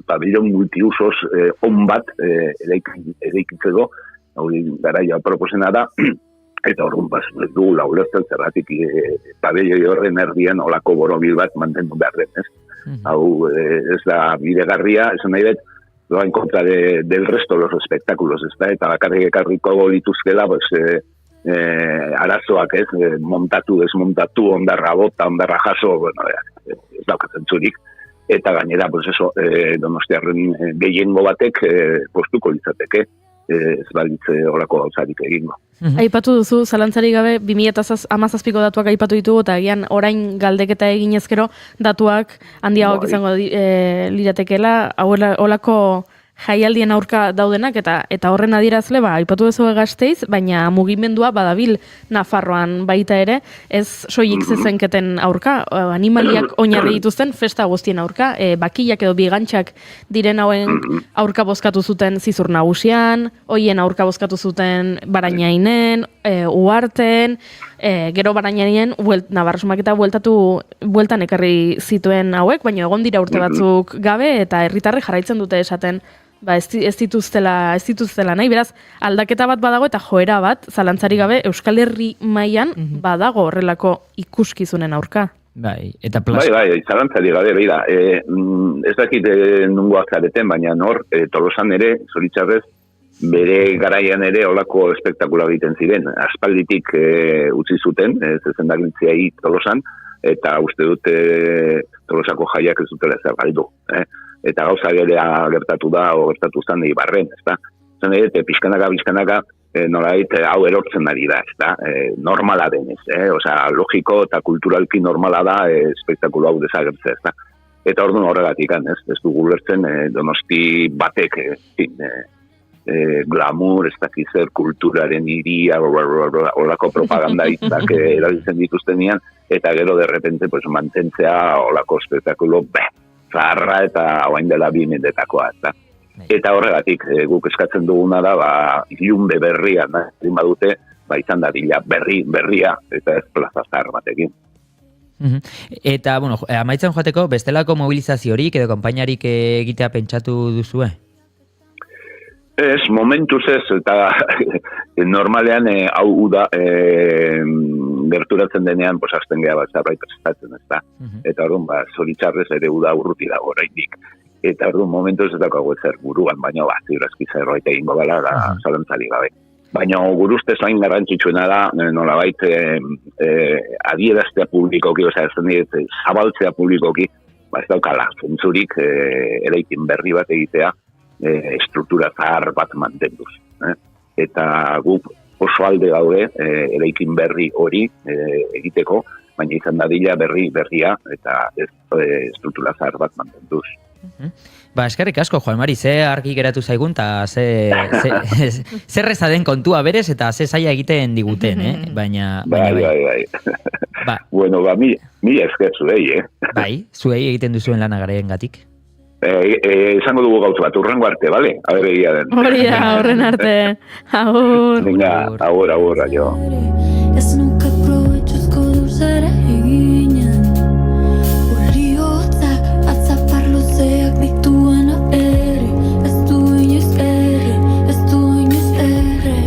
pabellon multiusos on bat eraikitzeko, hau garaia proposena da, eta orduan ez dugu laulertzen zerratik pabelloi horren erdian olako borobil bat mantendu behar den, ez? Hau ez da bidegarria, esan nahi dut, doa en contra del resto de los espectáculos, ez da, eta bakarrik ekarriko lituzkela, arazoak ez, montatu, desmontatu, ondarra bota, ondarra jaso, bueno, ez daukatzen zurik, eta gainera, Donostiarren gehiengo batek postuko litzateke, ez balitze horako gauzarik egingo. Aipatu duzu, zalantzari gabe, 2017ko datuak aipatu ditugu, eta agian orain galdeketa eginezkero datuak handiagoak izango liratekela, holako jaialdien aurka daudenak, eta horren adierazle, aipatu duzu Gasteiz, baina mugimendua badabil Nafarroan baita ere, ez soilik zezenketen aurka, animaliak oinarri dituzten festa guztien aurka, bakilak edo bigantxak diren hauen aurka bozkatu zuten Zizur Nagusian, hoien aurka bozkatu zuten Barainainen, Uharten, gero Barainainen Navarrasumak eta bueltan ekarri zituen hauek, baina egon dira urte batzuk gabe, eta herritarrek jarraitzen dute esaten, ez dituztela nahi, beraz, aldaketa bat badago eta joera bat, zalantzari gabe, Euskal Herri mailan badago horrelako ikuskizunen aurka. Bai, eta Bai, zalantzari gabe, beira, ez dakit nungoak zareten, baina Tolosan ere, zoritxarrez, bere garaian ere olako espektakula egiten ziren. Aspalditik utzi zuten, zezendagintziai Tolosan, eta uste dut Tolosako jaiak ez dutela zer galdu. Eta gauza gertatu da, o gertatu zen Ibarren, ez da? Zen edo, pixkanaka, nolait, hau erortzen ari da, ez da? Normala denez, osea, logiko eta kulturalki normala da espektakulo hau desagertzea, ez da? Eta orduan horregatik, ez dugu lertzen Donosti batek, glamour, ez dakiz zer, kulturaren iria, olako propaganda hitzak erabiltzen dituztenean, eta gero de repente mantentzea olako espektakulo, zaharra eta hain dela 2000-etakoa, ez da. Eta horregatik, guk eskatzen duguna da, ilunbe berria, badute, izan da dila berria, eta ez plaza zahar batekin. Eta, bueno, amaitzen joateko, bestelako mobilizaziorik edo konpainarik egitea pentsatu duzue? Ez, momentuz ez, eta normalean hau da gerturatzen denean, hasten geha bat zerbait prestatzen, ez da. Eta orduan, zoritxarrez ere uda urruti dago oraindik. Eta orduan, momentuz ez dago ezer buruan, baina ziurazki zerbait egingo gala, zalantzari gabe. Baina gurustez hain garrantzitsuena da, nolabait adieraztea publikoki, osea, zabaltzea publikoki, ez daukala, zentzurik eraikin berri bat egitea, estruktura zahar bat mantenduz. Eta guk oso alde gaude eraikin berri hori egiteko, baina izan dadila berria eta ez estruktura zahar bat mantenduz. Eskerrik asko, Juan Mari, ze argi geratu zaigun eta zer reza den kontua berez eta ze zaila egiten diguten, baina bai. Bueno, mi esker zuei, Bai, zuei egiten duzuen lana garaengatik. Esango dugu gauz bat, urrengo arte, bale? Aber egia den. Hori da, horren arte. Agur. Venga, agur, aio. Ez nuke probetxuzko duzera eginen Oliotzak atzapar luzeak dituena ere Ez du inoiz erre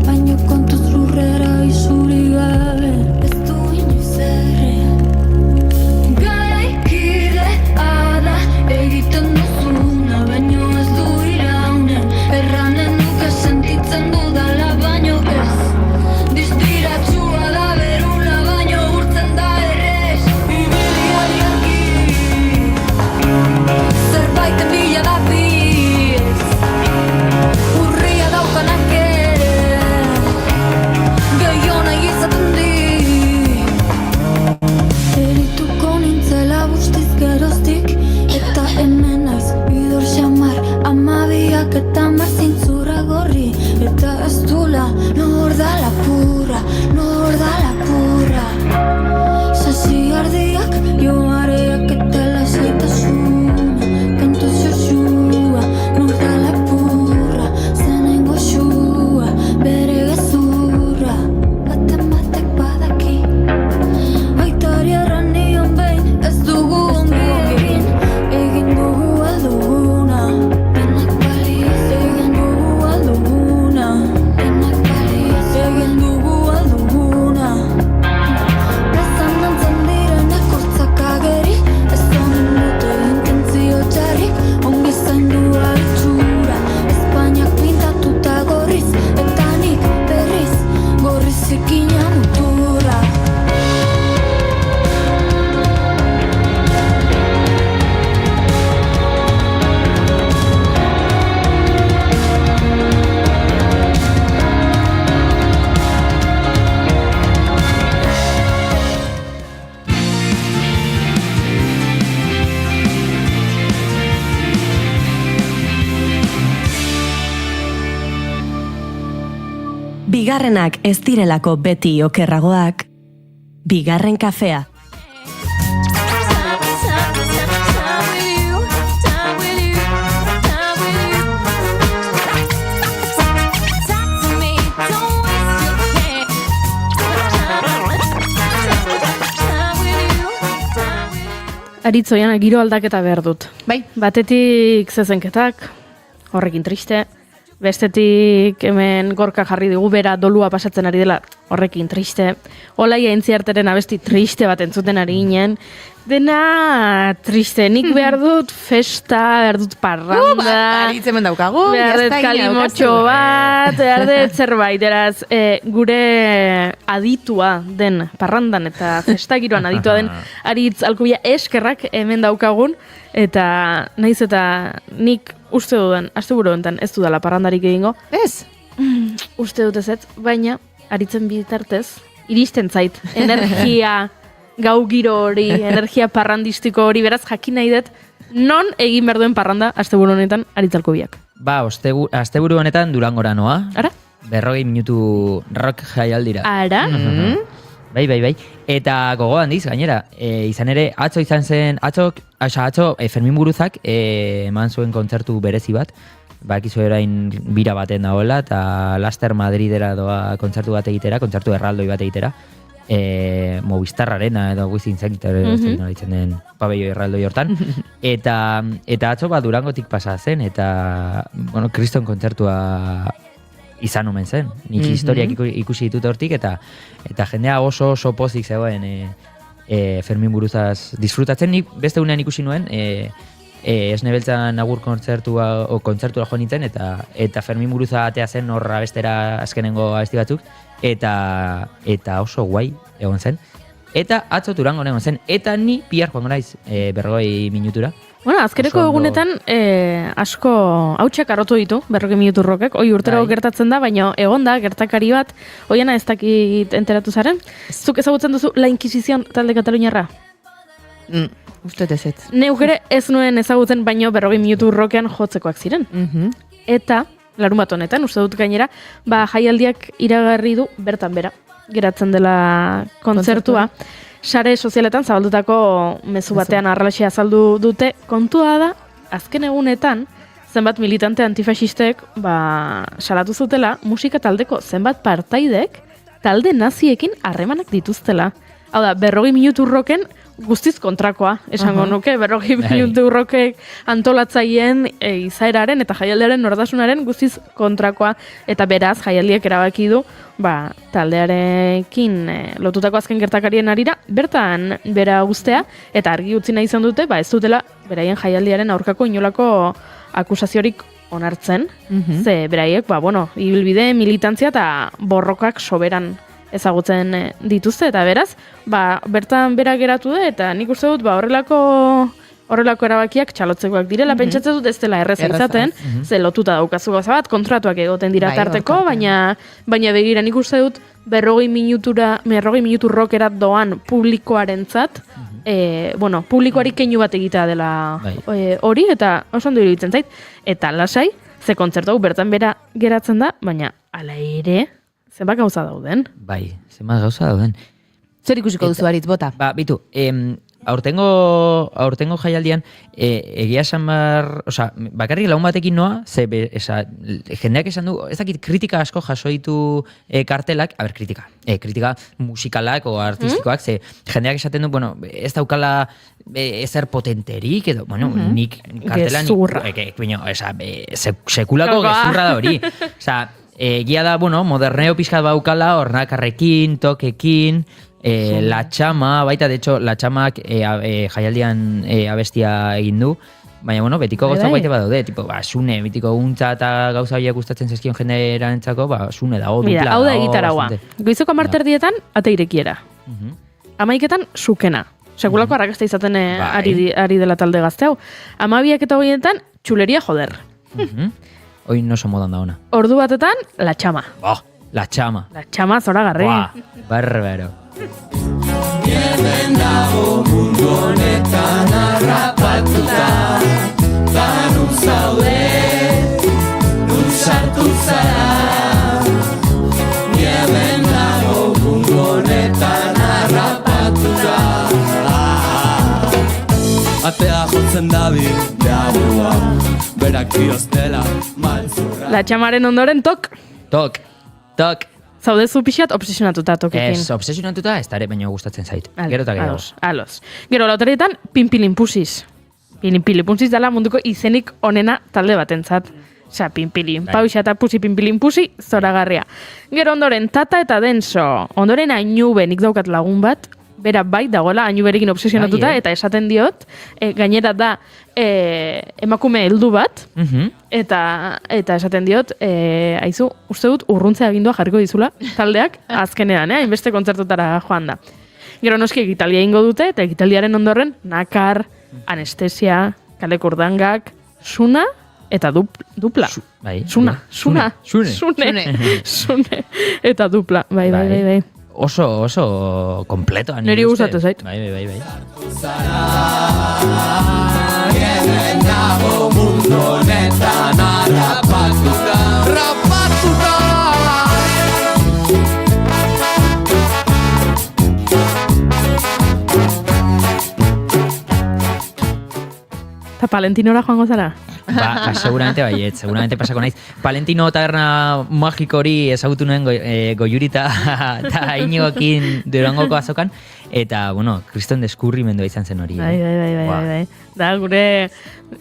Baina kontuz lurrera izuri gabe Ez du inoiz erre Garaikide ada egiten duzuna Baino ez du iraunen Erranen nuke sentitzen dudala baino ez Bigarrenak ez direlako beti okerragoak, bigarren kafea. Aritzoian giro aldaketa behar dut. Bai. Batetik zezenketak, horrekin triste. Bestetik hemen gorka jarri digu bera dolua pasatzen ari dela, horrekin triste. Olaia Intziarteren abesti triste bat entzuten ari ginen. Dena triste, nik behar dut festa, behar dut parranda. Aritzemen daukagu. Behar dut kalimotxo bat, behar dut zerbait, eraz, gure aditua den parrandan eta festagiroan aditua den Aritz Alkubia eskerrak hemen daukagun, eta naiz eta nik uste duden, asteburu honetan ez dudala parrandarik egingo. Ez? Uste dut ez, baina Aritzen bitartez, iristen zait, energia gau giro hori, energia parrandistiko hori, beraz jakin nahi dut, non egin behar duen parranda asteburu honetan Aritz Alkubiak. Ba, asteburu honetan Durangora noa. Ara? 40 minutu rock jaialdira. Ara? Bai. Eta gogo handiz, gainera, izan ere, atzo izan zen, atzo Fermin Buruzak eman zuen kontzertu berezi bat, bakizu erain bira baten dagoela, eta Laster Madridera doa kontzertu bat egitera, kontzertu erraldoi bat egitera, Movistarrarena edo guizin zen, ditzen den pabello erraldoi hortan, eta atzo bat Durangotik pasa zen, eta, bueno, kriston kontzertua izan omen zen. Nik historiak ikusi ditut hortik, eta jendea oso pozik zegoen Fermin Buruzaz disfrutatzen. Nik beste unean ikusi nuen, Esnebeltzan agur kontzertura joan nintzen, eta Fermin Buruza atea zen horra bestera azkenengo abesti batzuk, eta oso guai egon zen. Eta atzo Durangon egon zen, eta ni bihar joango naiz 40 minutura. Bueno, azkereko egunetan asko hautsak arrotu ditu, 40 minutu rockek, hoi urtero gertatzen da, baina egon da, gertakari bat, hoiana ez dakit enteratu zaren. Zuk ezagutzen duzu La Inquisición talde kataluniarra? Uste ez. Neuk ere ez nuen ezagutzen, baino 40 minutu rockean jotzekoak ziren. Eta, larun bat honetan, uste dut gainera, jaialdiak iragarri du bertan bera, geratzen dela kontzertua. Sare sozialetan zabaldutako mezu batean arralaxea azaldu dute. Kontua da, azken egunetan, zenbat militante antifasistek salatu zutela musika taldeko zenbat partaidek talde naziekin harremanak dituztela. Hau da, 40 minutu rocken guztiz kontrakoa, esango nuke, 40 minutu rockek antolatzaileen izaeraren eta jaialdiaren nordasunaren guztiz kontrakoa, eta beraz jaialdiak erabaki du taldearekin lotutako azken gertakarien arira, bertan bera guztea, eta argi utzi nahi izan dute, ez dutela beraien jaialdiaren aurkako inolako akusaziorik onartzen, ze beraiek, ibilbide, militantzia eta borrokak soberan ezagutzen dituzte, eta beraz, bertan bera geratu da, eta nik uste dut, horrelako erabakiak txalotzekoak direla, pentsatzen dut ez dela erreza izaten, ze lotuta daukazu gauza bat, kontratuak egoten dira tarteko, baina begira nik uste dut 40 minutu rockera doan publikoarentzat, publikoari keinu bat egitea dela hori, eta oso ondo iruditzen zait, eta lasai, ze kontzertu hau bertan bera geratzen da, baina hala ere, zenbat gauza dauden. Bai, zenbat gauza dauden. Zer ikusiko duzu Aritz, bota? Bitu, aurtengo jaialdian, egia esan bakarrik lagun batekin noa, jendeak esan du, ez dakit kritika asko jaso ditu kartelak, kritika musikalak o artistikoak, ze jendeak esaten du, ez daukala ezer potenterik, edo, nik kartelan... Gezurra. Sekulako gezurra da hori. Egia da, moderneo pixkat baukala, ornakarrekin, tokekin, La Txama, baita, de hecho, La Txamak jaialdian abestia egin du, baina, betiko gauza baita badaude, sune, betiko untza eta gauza horiek gustatzen zezkion jendearentzako, sune dago, dupla. Mira, hau da egitaragoa. Goizeko 10:00 ate irekiera. 11:00 sukena. Sekulako arrakasta izaten ari dela talde gazte hau. 12:00 eta 20:00 txuleria joder. Hoi no so modan da ona. Ordu batetan, La Txama. La Txama. La Txama zoragarri. Barbaro. Hemen dago mundu honetan harrapatuta, nun zaude, nun sartu zara, Galtzen dabil deabua Berak dioztela maltzurra La txamaren ondoren tok. Tok. Zaudezu pixat obsesionatuta tokekin. Ez, obsesionatuta ez dare baino gustatzen zait. Gero eta gehiago. Alos. Gero, lauterietan, pinpilinpusiz. Pinpilinpusiz dela munduko izenik onena talde batentzat. Osea, pinpilin, pausa eta pinpilinpusi, zoragarria. Gero ondoren, tata eta denso. Ondoren Ainube, nik daukat lagun bat, bera bai dagoela Ainuberekin obsesionatuta, eta esaten diot, gainera da emakume heldu bat, eta esaten diot, aizu, uste dut urruntzea agindua jarriko dizula, taldeak, azkenean, hainbeste kontzertutara joan da. Gero noski egitaldia ingo dute, eta egitaldiaren ondoren, nakar, anestesia, kale kurdangak, suna, eta dupla. Sune. Eta dupla, bai. Oso kompleto. Neri gustatu zait. Bai. Hemen nago mundu honetan harrapatuta Eta Palentinora joango zara? Ba, seguramente baiet, seguramente pasako naiz. Palentino taberna magiko hori ezagutu nuen Goiurita eta Inigokin Durangoko azokan, eta, bueno, kriston deskurrimendua izan zen hori. Bai. Da, gure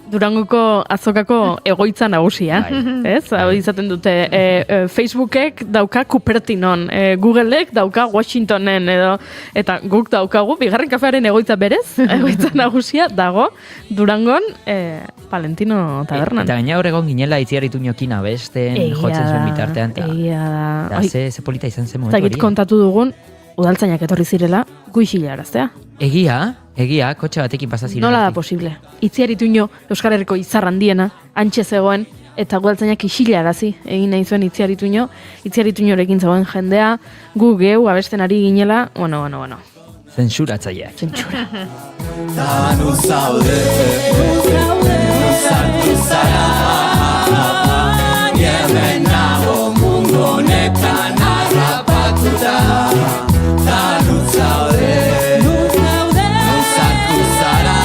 Durangoko azokako egoitza nagusia, ez? Hau izaten dute, Facebookek dauka Cupertinon, Googleek dauka Washingtonen, eta guk daukagu, bigarren kafearen egoitza berez, egoitza nagusia dago Durangon Palentino tabernan. Eta gaina hor egon ginela Itziarritu Inokin abesten, jotzen zuen bitartean. Egia da. Ze polita izan zen momentu hori. Eta kontatu dugun, udaltzainak etorri zirela, guixila araztea. Egia, kotxe batekin pasazira. Nola da posible? Itziarritu Ino, Euskal Herriko izar handiena, antxe zegoen, eta udaltzainak isila arazi, egin nahi zuen Itziarritu Ino, Itziarritu Inorekin zegoen jendea, gu geu abesten ari ginela, bueno. Zentsuratzailea. Tanu zaude Sartu zara Hemen nago mundu honetan harrapatuta Tanu zaude Sartu zara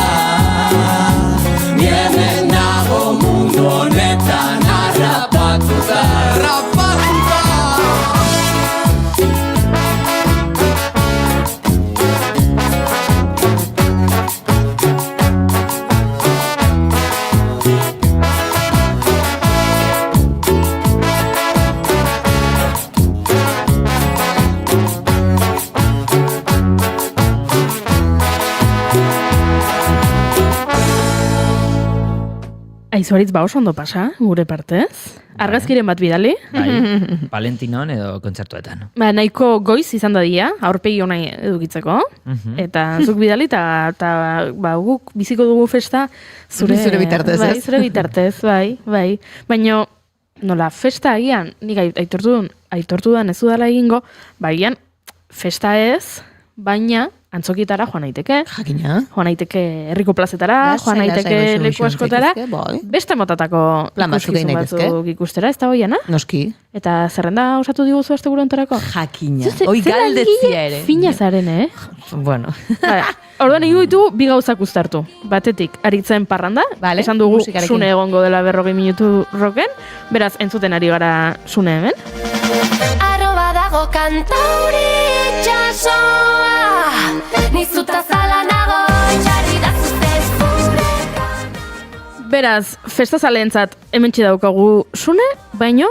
Hemen nago mundu honetan harrapatuta Aizuaritz ba oso ondo pasa, gure partez. Argazkiren bat bidali. Bai, Palentinon edo kontzertuetan. Ba, nahiko goiz izan da dia, aurpegi honai edukitzeko. Eta zuk bidali, eta guk biziko dugu festa zure bitartez, bai, zure bitartez, bai. Baina, nola, festa agian, nik aitortu dudan ez dudala egingo, agian, festa ez, baina antzokitara joan naiteke. Jakina. Joan naiteke herriko plazetara, joan naiteke leku askotara. Beste motatako ikuskizun batzuk ikustera, ez da hoiana? Noski. Eta zerrenda osatu diguzu asteburu hontarako? Jakina. Hoi galdetzia ere. Fina zaren, Bueno. Orduan egin ditu bi gauzak uztartu. Batetik, aritzen parranda, esan dugu Sune egongo dela 40 minutu roken, beraz entzuten ari gara Sune hemen. Arroba dago kantauri itxasoa Nizuta zala nago itxarri da zuzez fureka. Beraz, festa zalentzat hementxe daukagu Sune, baino,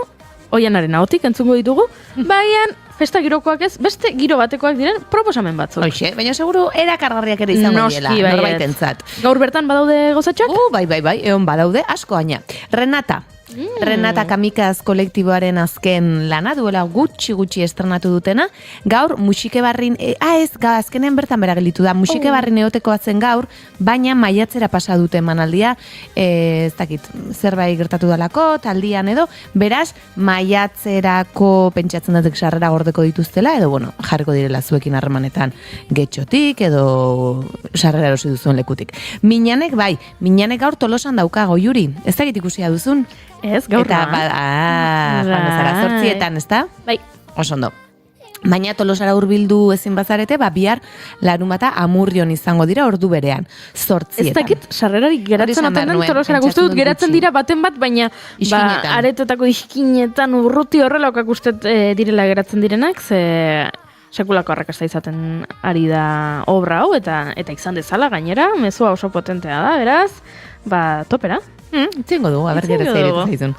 oianaren ahotik entzungo ditugu, baian festa girokoak ez, beste giro batekoak diren proposamen batzuk. Hoxe, baina seguru erakargarriak ere izango diela, norbaitentzat. Gaur bertan badaude gozatxak? Bai, egon badaude, asko gaina. Renata Kamikaz kolektiboaren azken lana duela gutxi estrenatu dutena. Gaur musike barrin, azkenen bertan bera gelitu da, musike barrin egotekoa zen gaur, baina maiatzera pasa dute emanaldia, ez dakit, zerbait gertatu dalako, taldian edo, beraz, maiatzerako pentsatzen datek sarrera gordeko dituztela, edo, bueno, jarriko direla zuekin harremanetan getxotik, edo sarrera erosi duzuen lekutik. Minanek gaur Tolosan dauka Goiuri, ez dakit ikusia duzun? Ez, gaur Eta, joan bezala, 8etan, ez da? Bai. Oso ondo. Baina Tolosara hurbildu ezin bazarete, bihar larunbata Amurrion izango dira ordu berean, 8:00. Ez dakit, sarrerarik geratzen Hori esan behar oten den nuen, Tolosara, pentsatzen uste dut dut geratzen gutxi. dira baten bat, baina Iskinetan. aretetako iskinetan urruti horrelakak uste direla geratzen direnak, ze sekulako arrakasta izaten ari da obra hau, eta izan dezala gainera, mezua oso potentea da, beraz, topera. Itzengo dugu, aber gero Itzengo dugu. zaizun.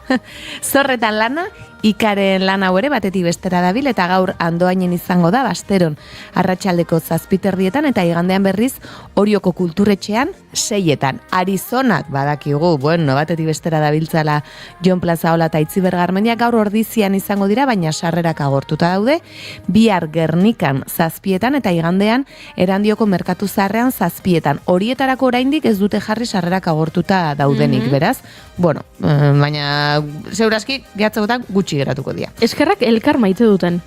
Zorretan lana, Ikaren lan hau ere batetik bestera dabil eta gaur Andoainen izango da Basteron arratsaldeko 7:00 eta igandean berriz Orioko kulturetxean 6:00. Arizonak badakigu, bueno, batetik bestera dabiltzala Jon Plazaola eta Itziber Garmendia gaur ordizian izango dira, baina sarrerak agortuta daude. Bihar Gernikan 7:00 eta igandean Erandioko merkatu zaharrean 7:00. Horietarako oraindik ez dute jarri sarrerak agortuta daudenik, beraz. Bueno, baina segurazki gehatzegotan gutxi geratuko dira. Eskerrak elkar maite duten.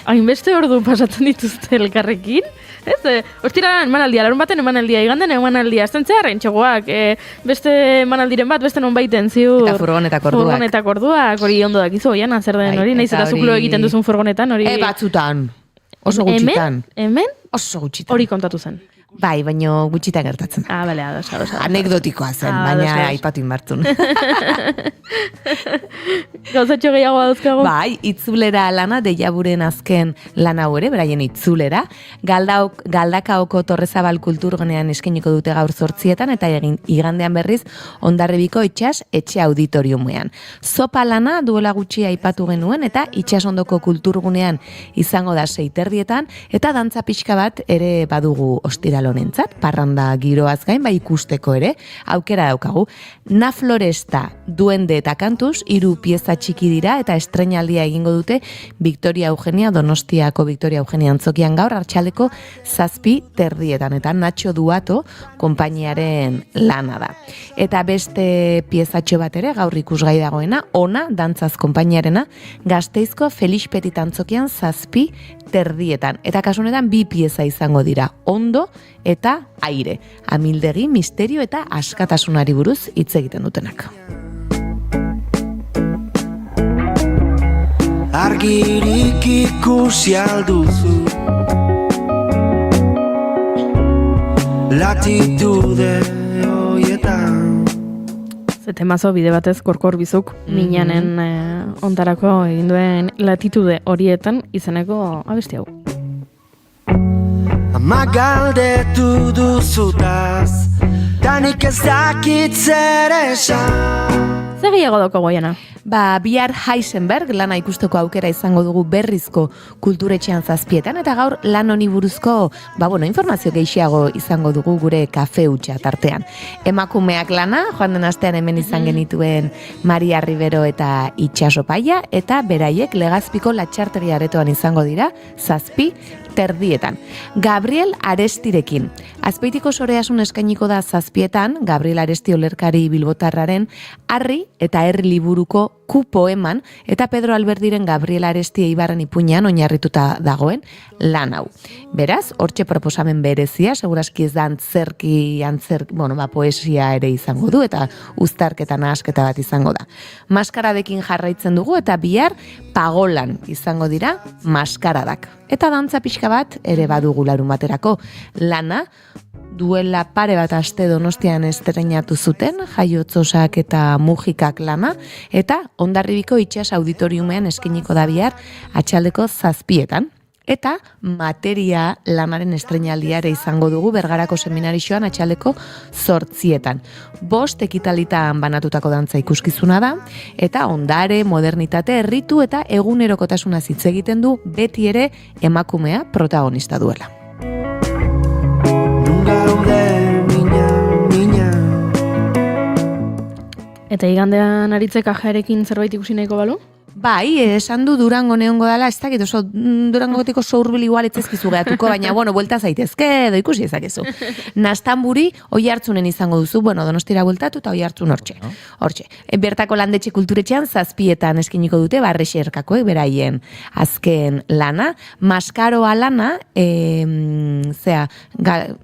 Hainbeste ordu pasatzen dituzte elkarrekin. Ez, ostiralan emanaldia, larun baten emanaldia, iganden emanaldia, azten zehar entxegoak, beste emanaldiren bat, beste non baiten ziur. Eta furgonetako orduak. Furgonetako orduak, hori ondo dakizu, oian, zer den Bai, hori, nahiz eta eta zukulo hori- egiten duzun furgonetan, hori... Batzutan. Oso gutxitan. Hemen, Oso gutxitan. hori kontatu zen. Bai, baino gutxitan gertatzen da. Bale, ados. Anekdotikoa zen, baina aipatu inbartzun. Gauzatxo gehiago dauzkagu. Bai, itzulera lana, Deiaburen azken lan hau ere, beraien itzulera. Galdakaoko Torrezabal kulturgunean eskainiko dute gaur 8:00 eta igandean berriz Hondarribiko itsas etxe auditoriumean. Zopa lana duela gutxi aipatu genuen eta itsasondoko kulturgunean izango da 6:30 eta dantza pixka bat ere badugu ostiral honentzat, parranda giroaz gain, bai ikusteko ere, aukera daukagu. Na Floresta, Duende eta Kantuz, 3 pieza txiki dira eta estreinaldia egingo dute Victoria Eugenia, Donostiako Victoria Eugenia antzokian gaur, arratsaldeko 7:30 eta Nacho Duato konpainiaren lana da. Eta beste piezatxo bat ere, gaur ikusgai dagoena, Ona, dantzaz konpainiarena, Gasteizko Felix Petit antzokian 7:30. Eta kasu honetan 2 pieza izango dira, Ondo eta Aire. Amildegi, misterio eta askatasunari buruz hitz egiten dutenak. Argirik ikusi alduzu latitude hoietan. Zetemazo bide batez korkor bizuk minanen ontarako egin duen latitude horietan izeneko abesti hau. Ama galdetu duzutaz, danik ez dakit zer esan. Zer gehiago daukagu Goiana? Bihar Heisenberg lana ikusteko aukera izango dugu Berrizko kulturetxean 7:00 eta gaur lan honi buruzko, informazio gehiago izango dugu gure kafe hutsa tartean. Emakumeak lana, joan den astean hemen izan genituen Maria Rivero eta Itxaso Paia, eta beraiek Legazpiko Latxarteri aretoan izango dira 7:30. Gabriel Arestirekin. Azpeitiko Soreasun eskainiko da 7:00, Gabriel Aresti olerkari bilbotarraren Harri eta Herri liburuko poeman eta Pedro Alberdiren Gabriel Aresti Eibarren ipuinean oinarrituta dagoen lan hau. Beraz, hortxe proposamen berezia, segurazki ez da antzerki, poesia ere izango du eta uztarketa nahasketa bat izango da. Maskaradekin jarraitzen dugu eta bihar Pagolan izango dira maskaradak. Eta dantza pixka bat ere badugu larun baterako lana, duela pare bat aste Donostian estreinatu zuten, Jaiotzosak eta Mujikak lana, eta Hondarribiko itsas auditoriumean eskainiko da bihar atxaldeko 7:00. Eta Materia lanaren estreinaldia ere izango dugu Bergarako seminarixoan atxaldeko 8:00. 5 ekitalitan banatutako dantza ikuskizuna da, eta ondare, modernitate, erritu eta egunerokotasuna hitz egiten du, beti ere emakumea protagonista duela. Gaude, mina. Eta igandean aritzek ajarekin zerbait ikusi nahiko balu? Bai, esan du Durango neongo dela, ez dakit oso Durangotiko sourbil igual etzezkizu gehatuko, baina buelta zaitezke, edo ikusi ezakezu. Nastanburi Oiartzunen izango duzu, Donostira bueltatu eta Oiartzun hortxe. Bertako landetxe kulturetxean 7:00 eskiniko dute, Barrexerkakoek beraien azken lana. Maskaroa lana,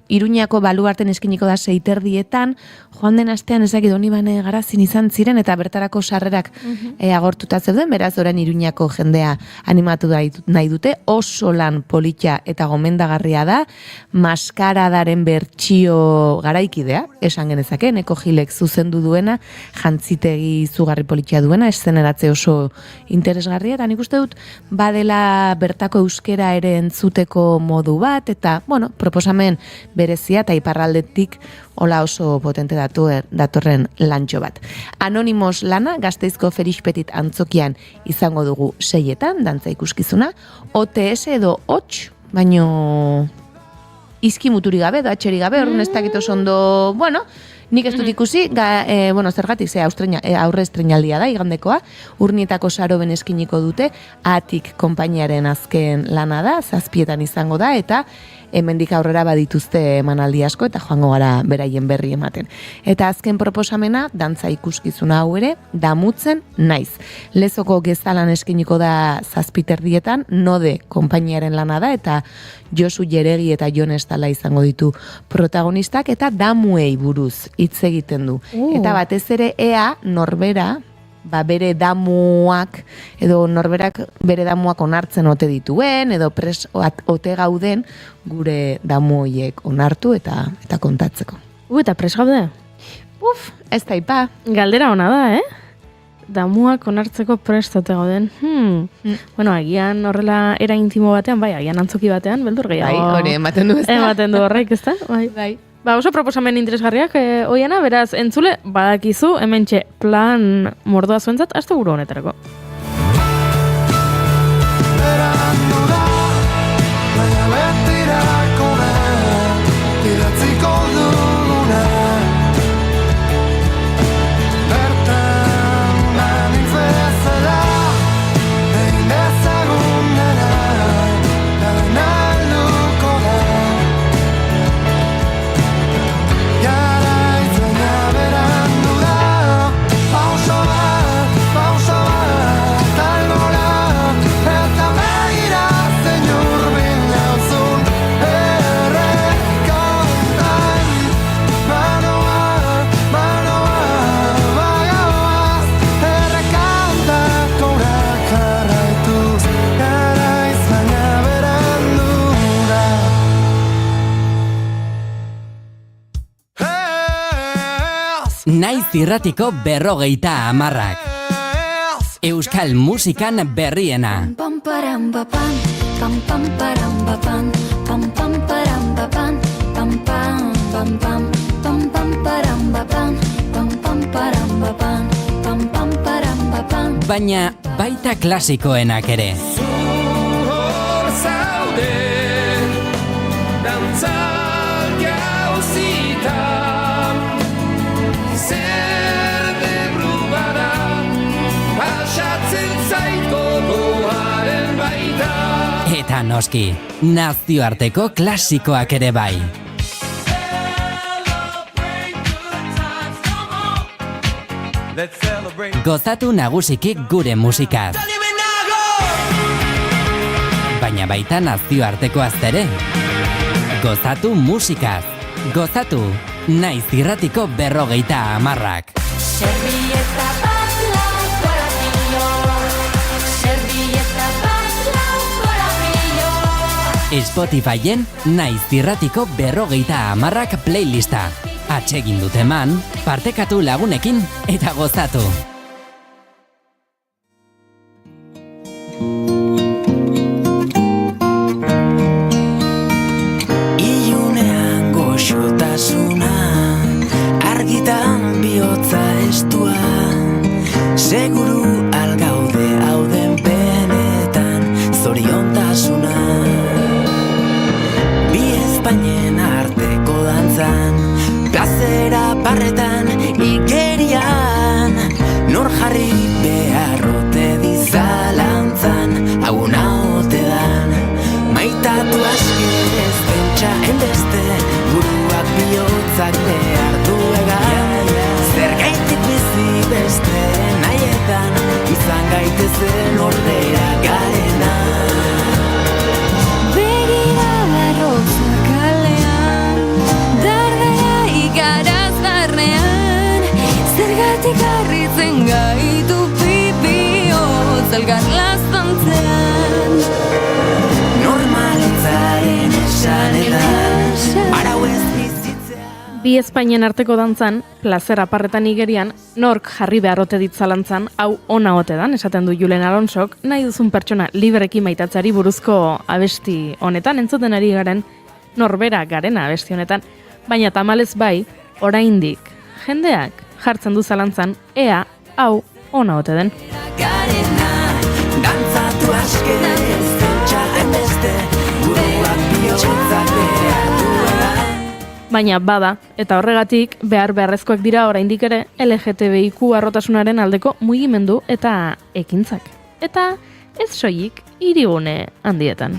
Iruñako baluarten eskiniko da 6:30, joan den astean ezakit Donibane Garazin izan ziren, eta bertarako sarrerak agortuta zeuden, beraz beraz orain Iruñako jendea animatu nahi dute, oso lan polita eta gomendagarria da, maskaradaren bertsio garaikidea, esan genezake, Neko Gilek zuzendu duena, jantzitegi izugarri politia duena, eszeneratze oso interesgarria, eta nik uste dut badela bertako euskera ere entzuteko modu bat, eta, bueno, proposamen berezia eta iparraldetik hola oso potente datorren lantxo bat. Anonimos lana, Gasteizko Ferixpetit antzokian izango dugu 6etan, dantza ikuskizuna, OTS edo HOTS, baino izki muturi gabe, edo atxeri gabe, orduan ez dakit oso ondo, bueno, nik ez dut ikusi, zergatik, aurre estreinaldia da, igandekoa, Urnietako Saroben eskiniko dute, Atik konpainiaren azken lana da, 7etan izango da, eta hemendik aurrera badituzte emanaldi asko, eta joango gara beraien berri ematen. Eta azken proposamena, dantza ikuskizuna hau ere, Damutzen naiz. Lezoko Gezalan eskiniko da 7:30, Node konpainiaren lana da, eta Josu Jeregi eta Jon Estala izango ditu protagonistak, eta damuei buruz hitz egiten du. Eta batez ere ea norbera, bere damuak, edo norberak bere damuak onartzen ote dituen, edo pres ote gauden gure damu horiek onartu eta kontatzeko. Eta pres gaude? Ez da ipa. Galdera ona da, Damuak onartzeko prest ote gauden. Bueno, agian horrela era intimo batean, bai, agian antzoki batean, beldur gehiago. Bai, hori ematen du ez da. Ematen du horrek, ez da? Bai. Oso proposamen interesgarriak, oiana, beraz, entzule, badakizu, hementxe plan mordoa zuentzat, aste guru honetarako. Naiz irratiko 50 Euskal musikan berriena. Pam param pam pam pam param pam pam pam param pam pam pam pam pam pam pam param pam pam pam param pam pam pam param pam. Baina baita klasikoenak ere. Zuhor zaude dantza gauzitan zer debrugara pasatzen zaiko goaren baita. Eta noski, nazioarteko klasikoak ere bai. Gozatu nagusiki gure musikaz. Baina baita nazioartekoaz ere. Gozatu musikaz. Gozatu Naiz irratiko 50. Servilleta bat lau korapillo, servilleta bat lau korapillo. Spotifyen Naiz irratiko 50 playlista. Atsegin dut eman, partekatu lagunekin eta gozatu. Ilunean goxotasuna, argitan bihotza estua, seguru algaude hauden benetan zoriontasuna. Bi Espainien arteko dantzan, plazera parretan igerian, nor jarri beharrote dizalantzan, aguna ote dan, maitatu aski ez pentsa enbeste, buruak bihotzak behar duegan, zer gaitik bizi beste nahietan, izan gaitezen ordea garena. Begira barrotzak kalean, dargara igaraz darrean, zergatik harritzen gaitu pipioz elgar laztantzean. Normalitzaren esanetan arau ez Bi Espainien arteko dantzan, plazer aparretan igerian, nork jarri beharrote ditzalantzan, hau ona ote dan, esaten du Julen Alonsok, nahi duzun pertsona libereki maitatzeari buruzko abesti honetan, entzuten ari garen, norbera garen abesti honetan, baina tamalez bai, oraindik, jendeak jartzen du zalantzan, ea, hau ona ote den. garena, dantzatu aske, ez dutxa hainbeste, buruak bihotzak behar duela. Baina bada, eta horregatik beharrezkoak dira oraindik ere LGTBIQ arrotasunaren aldeko mugimendu eta ekintzak. Eta ez soilik hirigune handietan.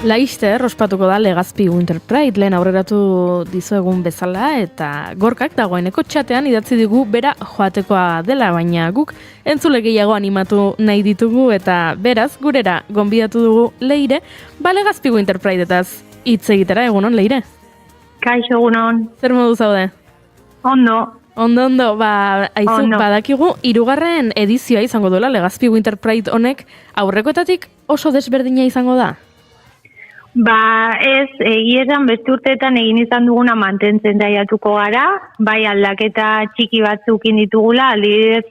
Laizter ospatuko da Legazpi Winter Pride, lehen aurreratu dizuegun bezala, eta gorkak dagoeneko txatean idatzi digu bera joatekoa dela, baina guk entzule gehiago animatu nahi ditugu, eta beraz, gurera gonbidatu dugu Leire, Legazpi Winter Pride-etaz hitz egitera, egunon, Leire? Kaixo, egunon. Zer modu zaude? Ondo. Ondo, aizu, Ondo. badakigu, 3. edizioa izango duela Legazpi Winter Pride honek, aurrekoetatik oso desberdina izango da? Ez, egietan beste urteetan egin izan duguna mantentzen daiatuko gara, bai aldaketa txiki batzukin ditugula, aldidez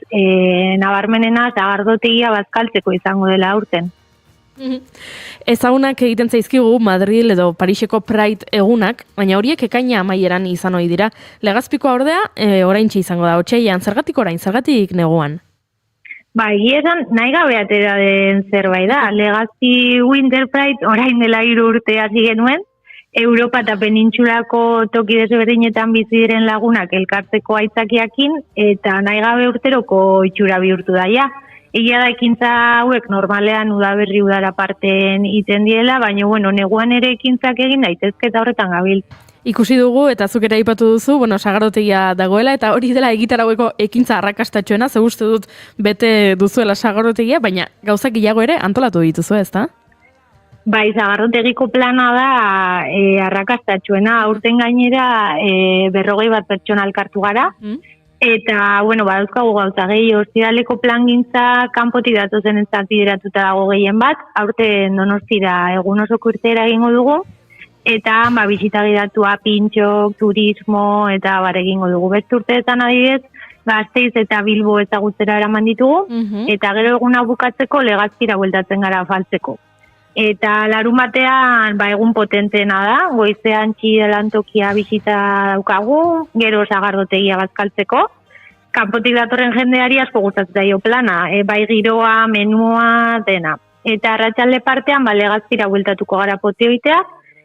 nabarmenena sagardotegia bazkaltzeko izango dela aurten. Ezagunak egiten zaizkigu Madrid edo Pariseko Pride egunak, baina horiek ekaina amaieran izan ohi dira. Legazpikoa ordea, oraintxe izango da, otsailean, zergatik orain, zergatik neguan? Egietan nahi gabe atera den zerbait da. Legazpi Winter Pride orain dela 3 urte hasi genuen, Europa eta Penintsulako toki desberdinetan bizi diren lagunak elkartzeko aitzakiakin, eta nahi gabe urteroko itxura bihurtu daia. Egia da ekintza hauek normalean udaberri udara parten iten diela, baina neguan ere ekintzak egin daitezke eta horretan gabil. Ikusi dugu, eta zuk ere aipatu duzu, sagardotegia dagoela, eta hori dela egitaraueko ekintza arrakastatxoena, ze uste dut bete duzuela sagardotegia, baina gauzak gehiago ere antolatu dituzu, ezta? Bai, sagardotegiko plana da arrakastatxoena, aurten gainera 40 bat pertsona elkartu gara, eta, badauzkagu gauza gehi, ostiraleko plangintza kanpotik datozen entzat bideratuta dago gehien bat, aurten Donostira egun osoko irteera egingo dugu, eta bisita gidatua, pintxok, turismo, eta egingo dugu. Beste urteetan adibidez, Gasteiz eta Bilbo ezagutzera eraman ditugu, eta gero eguna bukatzeko Legazpira bueltatzen gara afaltzeko. Eta larun batean egun potenteena da, goizean txidelantokia bisita daukagu, gero sagardotegia bazkaltzeko, kanpotik datorren jendeari asko gustatzen zaio plana, bai giroa, menua, dena. Eta arratsalde partean Legazpira bueltatuko gara potioitea,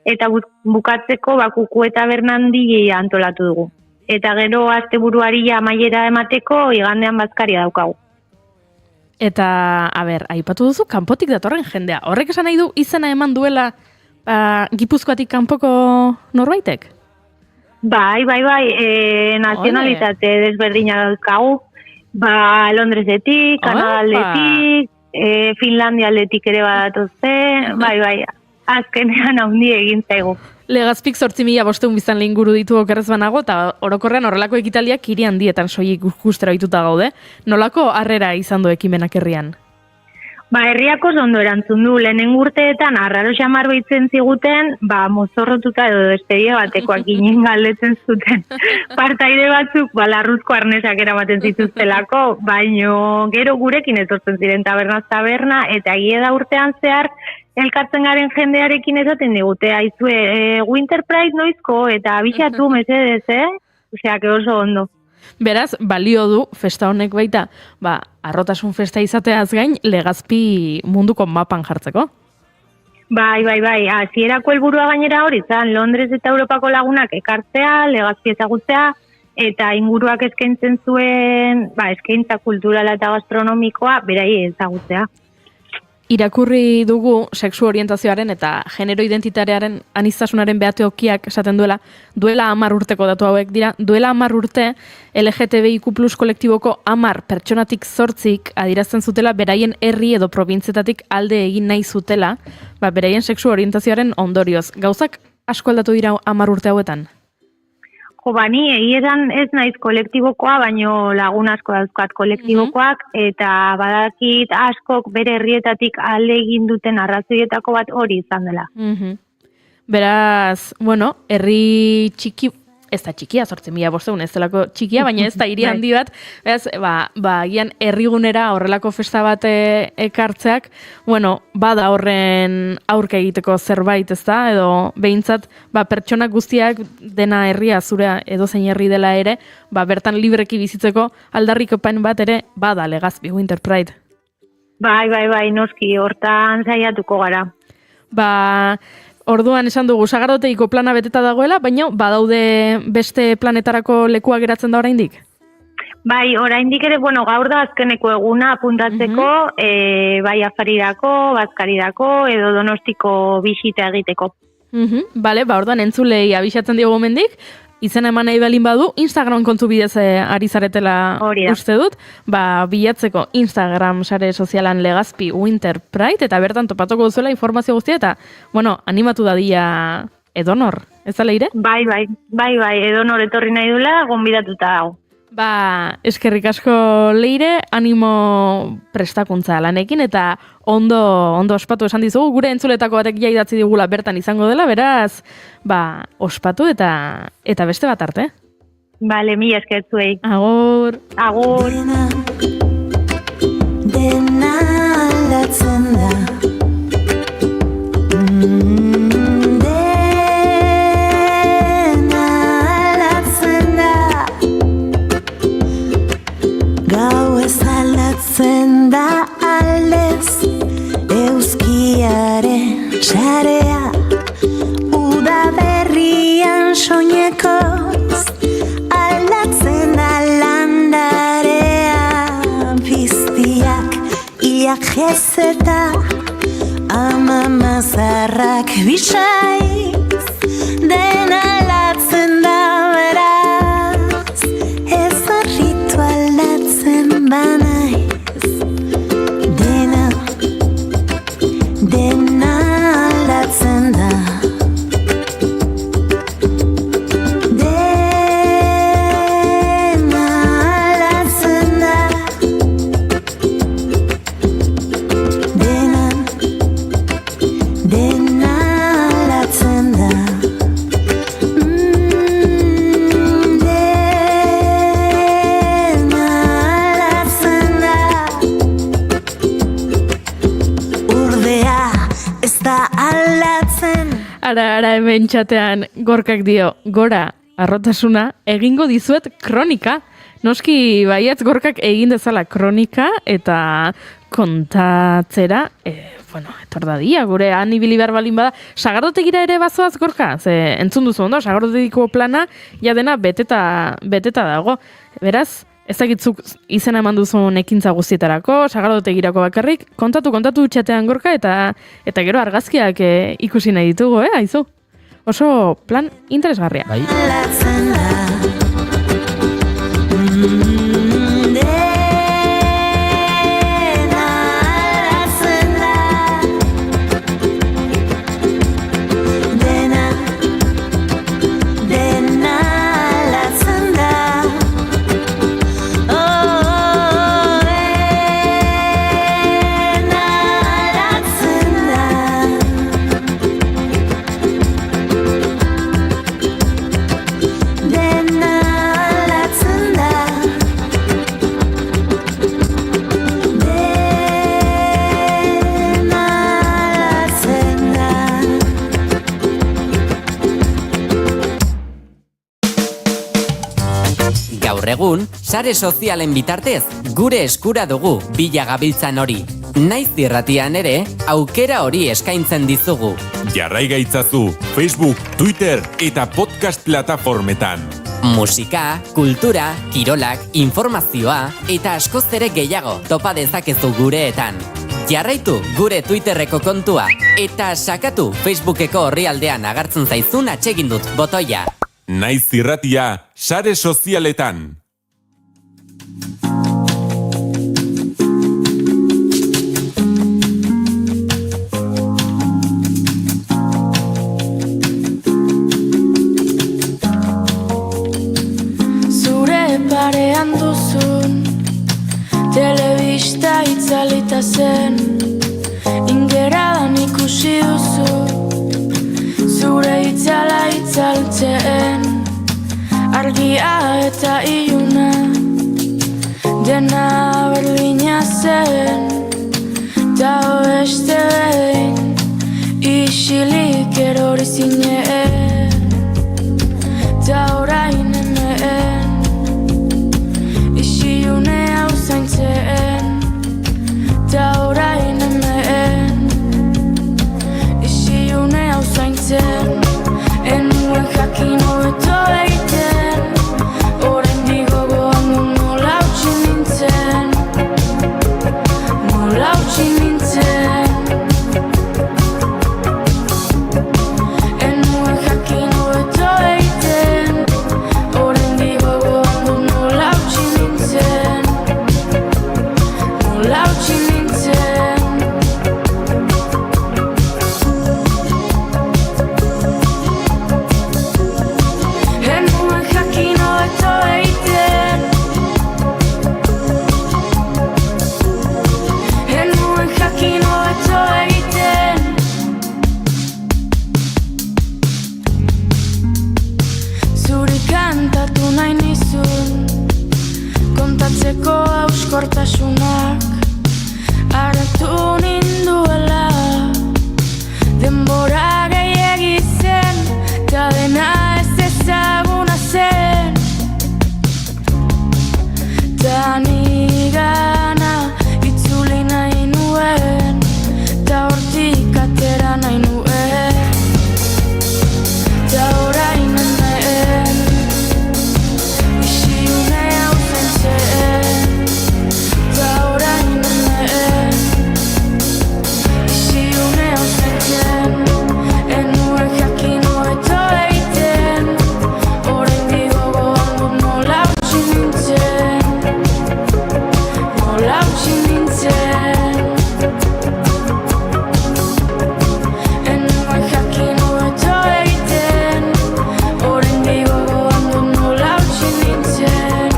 eta bukatzeko Kuku eta Bernandi antolatu dugu. Eta gero asteburuari amaiera emateko igandean bazkaria daukagu. Eta, aipatu duzu, kanpotik datorren jendea. Horrek esan nahi du izena eman duela Gipuzkoatik kanpoko norbaitek? Bai, nazionalitate desberdina dauzkagu. Londresetik, Kanadaldetik, Finlandialdetik ere badatozte, bai. Azkenean haundi egin zaigu. Legazpik 8.500 biztan inguru ditu okerrez banago, eta orokorrean horrelako ekitaliak hiri handietan soilik ikustera ohituta gaude. Nolako harrera izan du ekimenak herrian? Herriako ondo erantzun du, lehenen urteetan arraro xamar baitzen ziguten, mozorrotuta edo despedia batekoak ginen galdetzen zuten. Partaide batzuk, larruzko arnesak eramaten zituztelako, baino gero gurekin etortzen ziren tabernaz taberna, eta egia da urtean zehar, elkartzen garen jendearekin esaten digute, aizue, Winter Pride noizko, eta abixatu mesedez, Oseak oso ondo. Beraz, balio du festa honek baita, arrotasun festa izateaz gain, Legazpi munduko mapan jartzeko? Bai, hasierako helburua gainera hori zan, Londres eta Europako lagunak ekartzea, Legazpi ezagutzea, eta inguruak eskaintzen zuen, eskaintza kulturala eta gastronomikoa, berai ezagutzea. Irakurri dugu sexu orientazioaren eta genero identitatearen aniztasunaren behateokiak esaten duela 10 urteko datu hauek dira, 10 urte LGTBIQ+ kolektiboko 10 pertsonatik 8 adierazten zutela beraien herri edo probintzietatik alde egin nahi zutela, beraien sexu orientazioaren ondorioz. Gauzak asko aldatu dira 10 urte hauetan? Jo, bani, egietan ez naiz kolektibokoa, baino lagun asko dauzkat kolektibokoak, eta badakit askok bere herrietatik alde egin duten arrazoietako bat hori izan dela. Beraz, bueno, herri txiki, ez da txikia, 8.500 ez delako txikia, baina ez da hiri handi bat, beraz, gian herrigunera horrelako festa bat ekartzeak, bueno, bada horren aurka egiteko zerbait, ez da, edo behintzat, pertsonak guztiak dena herria zure edozein herri dela ere, bertan libreki bizitzeko aldarrikopen bat ere bada Legazpi Winter Pride. Bai, noski, hortan saiatuko gara. Orduan esan dugu, sagardotegiko plana beteta dagoela, baina badaude beste planetarako lekua geratzen da oraindik? Bai, oraindik ere, gaur da azkeneko eguna apuntatzeko, bai afarirako, bazkarirako, edo Donostiko bisita egiteko. Bale, orduan entzulei abisatzen diogu mendik, izena eman nahi balin badu, Instagram kontu bidez ari zaretela uste dut, bilatzeko Instagram sare sozialan Legazpi Winter Pride, eta bertan topatuko duzuela informazio guztia, eta, animatu dadia edonor, ez da leire? Bai, edonor etorri nahi dula, gonbidatuta dago. Eskerrik asko leire, animo prestakuntza lanekin, eta ondo ospatu esan dizugu, gure entzuletako batek idatzi digula bertan izango dela, beraz, ospatu eta beste bat arte. Bale, mila eskertzuei. Agur. Dena aldatzen da. Aldatzen da aldez euskiaren sarea uda berrian soinekoz aldatzen da landarea piztiak ilak jezeta ama mazarrak bisaiz dena aldatzen da beraz ez harritu aldatzen banaiz dena aldatzen da dena aldatzen da dena aldatzen da Ara hemen txatean Gorkak dio, gora, arrotasuna, egingo dizuet kronika. Noski baiatz Gorkak egin dezala kronika eta kontatzera, etor dadia, gure han ibili behar balin bada. Sagardotegira ere bazoaz Gorka? Entzun duzu ondo, sagardotegiko plana ja dena beteta dago. Beraz, ezagitzuk izena eman duzun ekintza guztietarako, sagardotegirako bakarrik, kontatu txatean Gorka, eta gero argazkiak ikusi nahi ditugu, aizu? Oso plan interesgarria. Bai. Egun, sare sozialen bitartez, gure eskura dugu bila gabiltzan hori. Naiz irratian ere, aukera hori eskaintzen dizugu. Jarrai gaitzazu Facebook, Twitter eta podcast plataformetan. Musika, kultura, kirolak, informazioa eta askoz ere gehiago topa dezakezu gureetan. Jarraitu gure Twitterreko kontua eta sakatu Facebookeko orrialdean agertzen zaizun atsegindut botoia. Naiz irratia, sare sozialetan. zen, argia eta iluna, dena berdina zen, ta beste behin, isilik erori zinen, ta orain hemen, isiune hau zaintzen, ta orain hemen, isiune hau zaintzen, enuen jakin hobeto egiten, oraindik gogoan du nola utzi nintzen, nola utzi nintzen. Enuen jakin hobeto egiten, oraindik gogoan du nola utzi nintzen, nola utzi nintzen. Enuen jakin hobeto egiten, enuen jakin hobeto egiten. Zuri kantatu nahi nizun, kontatzeko hauskortasunak hartu ninduela, denbora gehiegi zen, ta dena ez ezaguna zen, ta nigana itzuli nahi nuen, ta hortik atera nahi nuen, ta orain hemen, isiune hau zaintzen, ta orain hemen, isiune hau zaintzen, enuen jakin hobeto egiten, oraindik gogoan dut nola utzi nintzen, nola utzi nintzen. Enuen jakin hobeto egiten, oraindik gogoan dut nola utzi nintzen,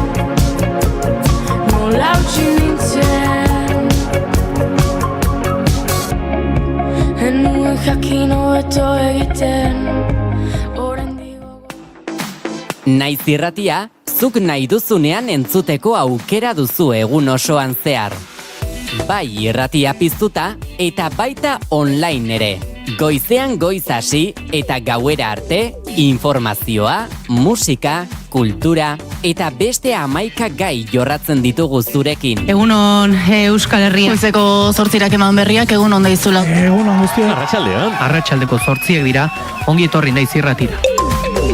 nola utzi nintzen. Enuen jakin hobeto egiten, oraindik Naiz irratia, zuk nahi duzunean entzuteko aukera duzu egun osoan zehar. Bai irratia piztuta eta baita online ere. Goizean goiz hasi eta gauera arte, informazioa, musika, kultura eta beste 11 gai jorratzen ditugu zurekin. Egunon Euskal Herria. Goizeko 8 eman berriak, egunon daizula. Egunon guztiak. Arratsaldean. Arratsaldeko 8 dira, ongi etorri Naiz irratira.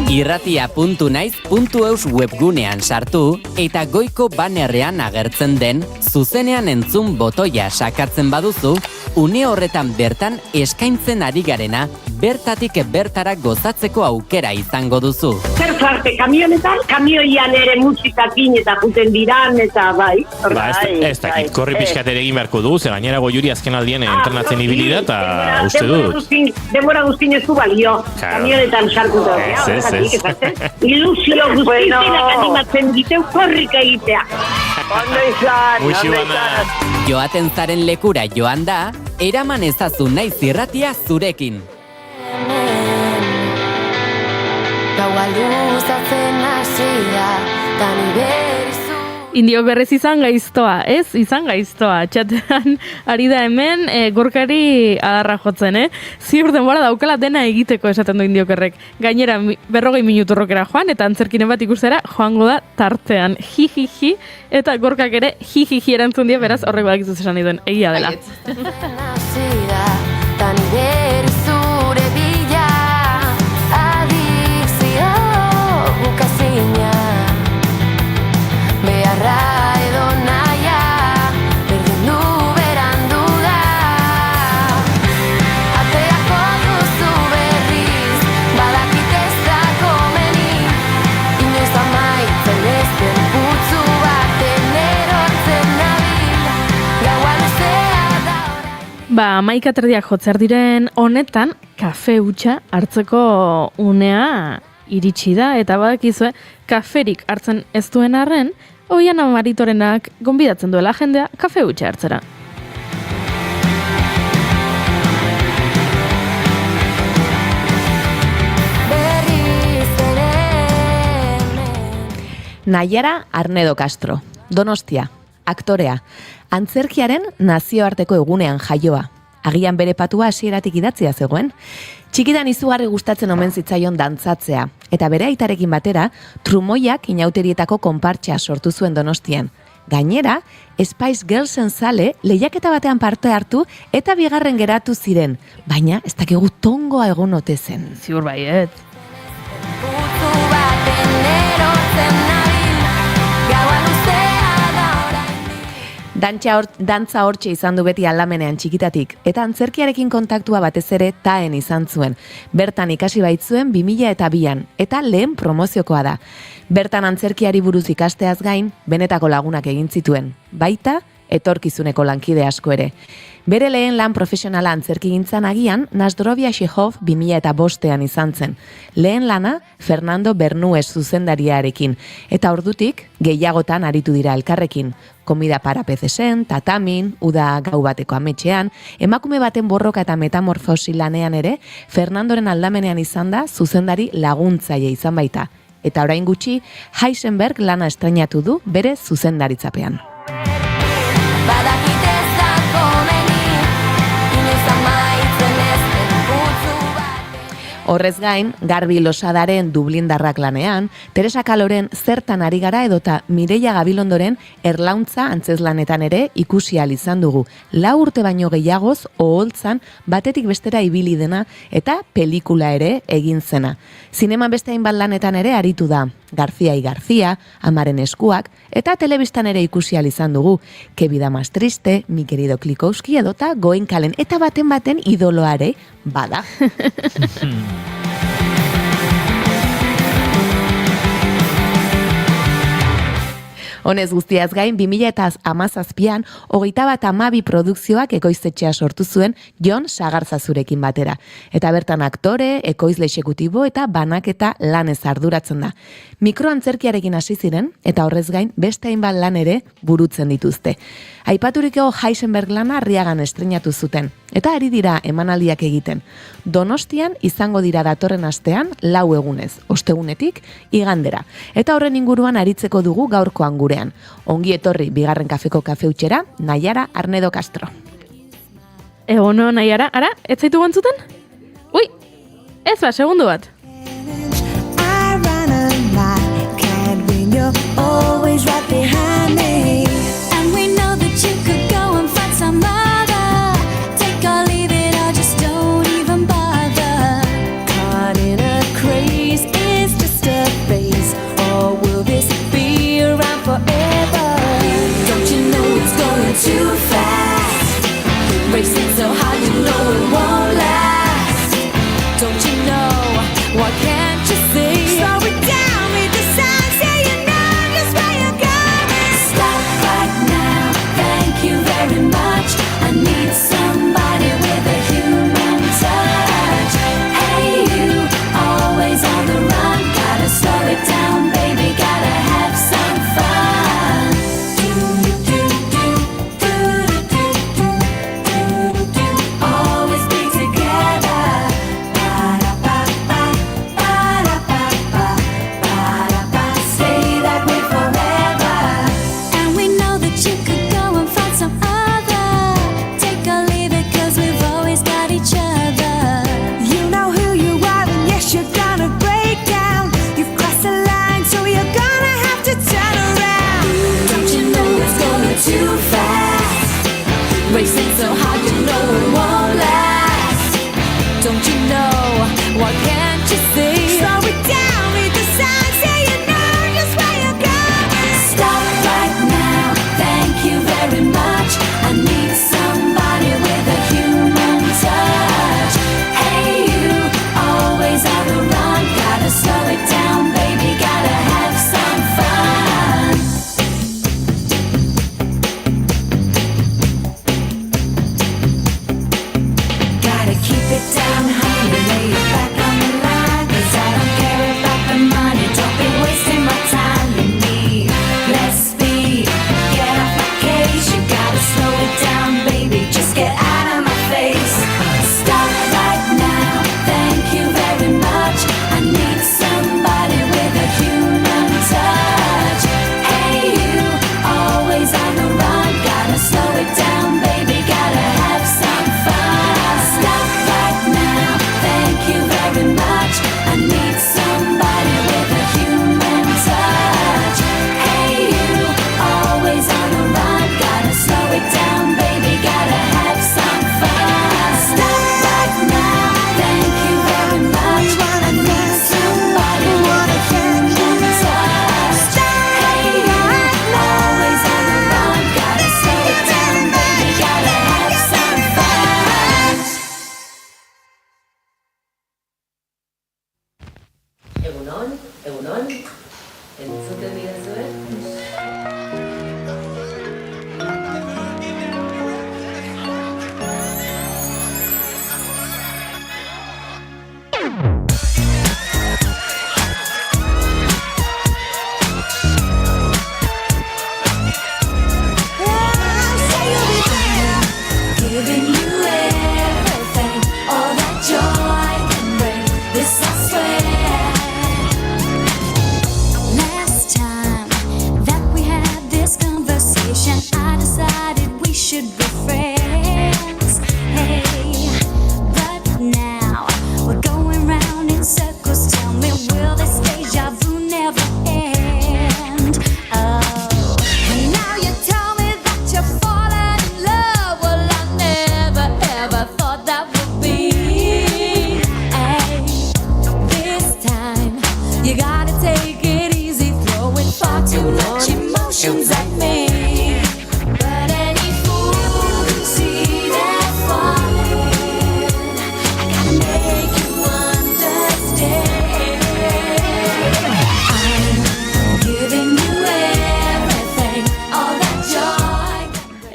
Irratia.naiz.eus webgunean sartu eta goiko banerrean agertzen den zuzenean entzun botoia sakatzen baduzu, une horretan bertan eskaintzen ari garena bertatik bertara gozatzeko aukera izango duzu. Zer zarte, kamionetan, kamioian ere musikakin eta juten diran eta bai. Ba, ez dakit, korri pixkat ere egin beharko dugu, ze gainera Goiuri azken aldien entrenatzen ibili da, eta uste dut. Denbora guztin ez du balio, kamionetan sartuta. Ilusio guztizenak animatzen diteu korrika egitea. Ondo izan, ondo izan. Joaten zaren lekura joan da, eraman ezazu Naiz irratia zurekin. Gaua luzatzen hasi da, ta ni berizu. Indiok berrez izan gaiztoa, ez? Izan gaiztoa. Txatean ari da hemen gorkari adarra jotzen, Ziur denbora daukala dena egiteko esaten du Indiokerrek. Gainera 40 minuturrokera joan eta antzerkinen bat ikustera joango da tartean. Jijiji eta gorkak ere jijiji erantzun die, beraz horrek badakizuz esan duen egia dela. Ta ni berizure bila, adikzio bukazina. Beharra edo naia, berdin du berandu da. Ateako duzu berriz, badakit ez da komeni. Inoiz amaitzen ez den putzu baten erortzen nabil. Gaua luzea da. Ba, 11 jotzer diren honetan, kafe hutsa hartzeko unea iritsi da, eta badakizue, kaferik hartzen ez duen arren, Oiana Maritorenak gonbidatzen duela jendea kafe hutsa hartzera. Berriz ere Naiara Arnedo Castro, Donostia, aktorea, antzerkiaren nazioarteko egunean jaioa. Agian bere patua hasieratik idatzia zegoen. Txikitan izugarri gustatzen omen zitzaion dantzatzea, eta bere aitarekin batera, trumoiak inauterietako konpartsa sortu zuen Donostian. Gainera, Spice Girlsen zale lehiaketa batean parte hartu eta bigarren geratu ziren, baina ez dakigu tongoa egon ote zen. Ziur baiet. Dantza hortxe izan du beti aldamenean txikitatik, eta antzerkiarekin kontaktua batez ere taen izan zuen. Bertan ikasi baitzuen 2002an, eta lehen promoziokoa da. Bertan antzerkiari buruz ikasteaz gain, benetako lagunak egin zituen, baita etorkizuneko lankide asko ere. Bere lehen lan profesionala antzerkigintzan agian, Nasdrovia Shehov 2005an izan zen. Lehen lana, Fernando Bernuez zuzendariarekin, eta ordutik gehiagotan aritu dira elkarrekin. Komida para pezesen, tatamin, uda gau bateko ametxean, emakume baten borroka eta metamorfosi lanean ere, Fernandoren aldamenean izan da zuzendari laguntzaile izan baita. Eta orain gutxi, Heisenberg lana estrainatu du bere zuzendaritzapean. Horrez gain, Garbi Losadaren Dublindarrak lanean, Teresa Kaloren Zertan ari gara edota Mireia Gabilondoren Erlauntza antzeslanetan ere ikusi ahal izan dugu. 4 urte baino gehiagoz oholtzan batetik bestera ibili dena eta pelikula ere egin zena. Zineman beste hainbat lanetan ere aritu da. García y García, Amaren eskuak, eta telebistan ere ikusi ahal izan dugu. Que vida más triste, mi querido Klikowski edota Goenkalen, eta baten idoloare bada. Honez guztiaz gain, 2017an 21 produkzioak ekoiztetxea sortu zuen Jon Sagarzazurekin batera. Eta bertan aktore, ekoizle exekutibo eta banaketa lanez arduratzen da. Mikroantzerkiarekin hasi ziren eta horrez gain beste hainbat lan ere burutzen dituzte. Aipaturiko Heisenberg lana Arriagan estreinatu zuten eta ari dira emanaldiak egiten. Donostian izango dira datorren astean 4 egunez, ostegunetik igandera. Eta horren inguruan aritzeko dugu gaurkoan gurean. Ongi etorri bigarren kafeko kafeutxera, Naiara Arnedo Castro. Egono, Naiara, ara, ez zaitu gontzuten? Ui, ez ba, segundu bat. Always right behind me, and we know that you could go and find some other. Take or leave it, or just don't even bother. Caught in a craze, is just a phase, or will this be around forever? Don't you know it's going too fast? Racing so hard, you know it won't last. Don't you know Egunon, entzuten didazue? Giving you everything, all that joy can bring. This I swear. Last time that we had this conversation, I decided we should be friends. Hey, but now we're going round in circles. Tell me, will this deja vu never end? Oh, and now you tell me that you're falling in love. Well, I never ever thought that would be. Hey, this time you gotta take it easy, throwing far too much emotions at me. But any fool can see that falling. I gotta make you understand. I'm giving you everything, all that joy.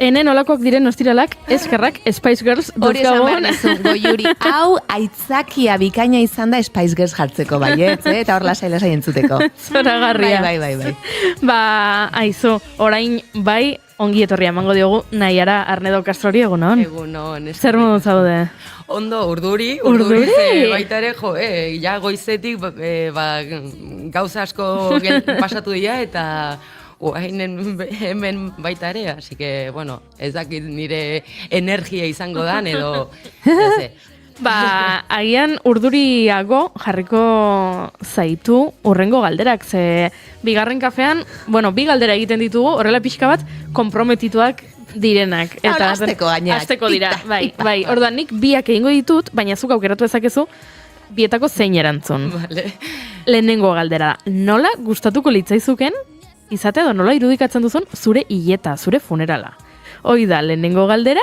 Enen olakoak diren ostiralak, eskerrak Spice Girls Hori esan behar duzkagun. nizun, Goiuri, hau aitzakia bikaina izan da Spice Girls jartzeko baietz, eta hor lasai entzuteko. Zoragarria. Bai. Ba, aizu, orain bai ongi etorria emango diogu Naiara Arnedo Castrori egunon. Egunon. Zer modu zaude? Ondo, urduri. Urduri? Baita ere, ja goizetik gauza asko pasatu dira, eta hemen baita ere, así que, bueno, ez dakit nire energia izango dan, edo, ez sé. Ba, agian urduriago jarriko zaitu urrengo galderak, ze bigarren kafean, bueno, bi galdera egiten ditugu, horrela pixka bat, komprometituak direnak. Eta hasteko gaina. Hasteko dira, bai. Orduan nik biak egingo ditut, baina zuk aukeratu ezakezu, bietako zein erantzun. Vale. Lehenengo galdera, nola gustatuko litzaizuken, izate edo nola irudikatzen duzun zure hileta, zure funerala. Hoi da, lehenengo galdera,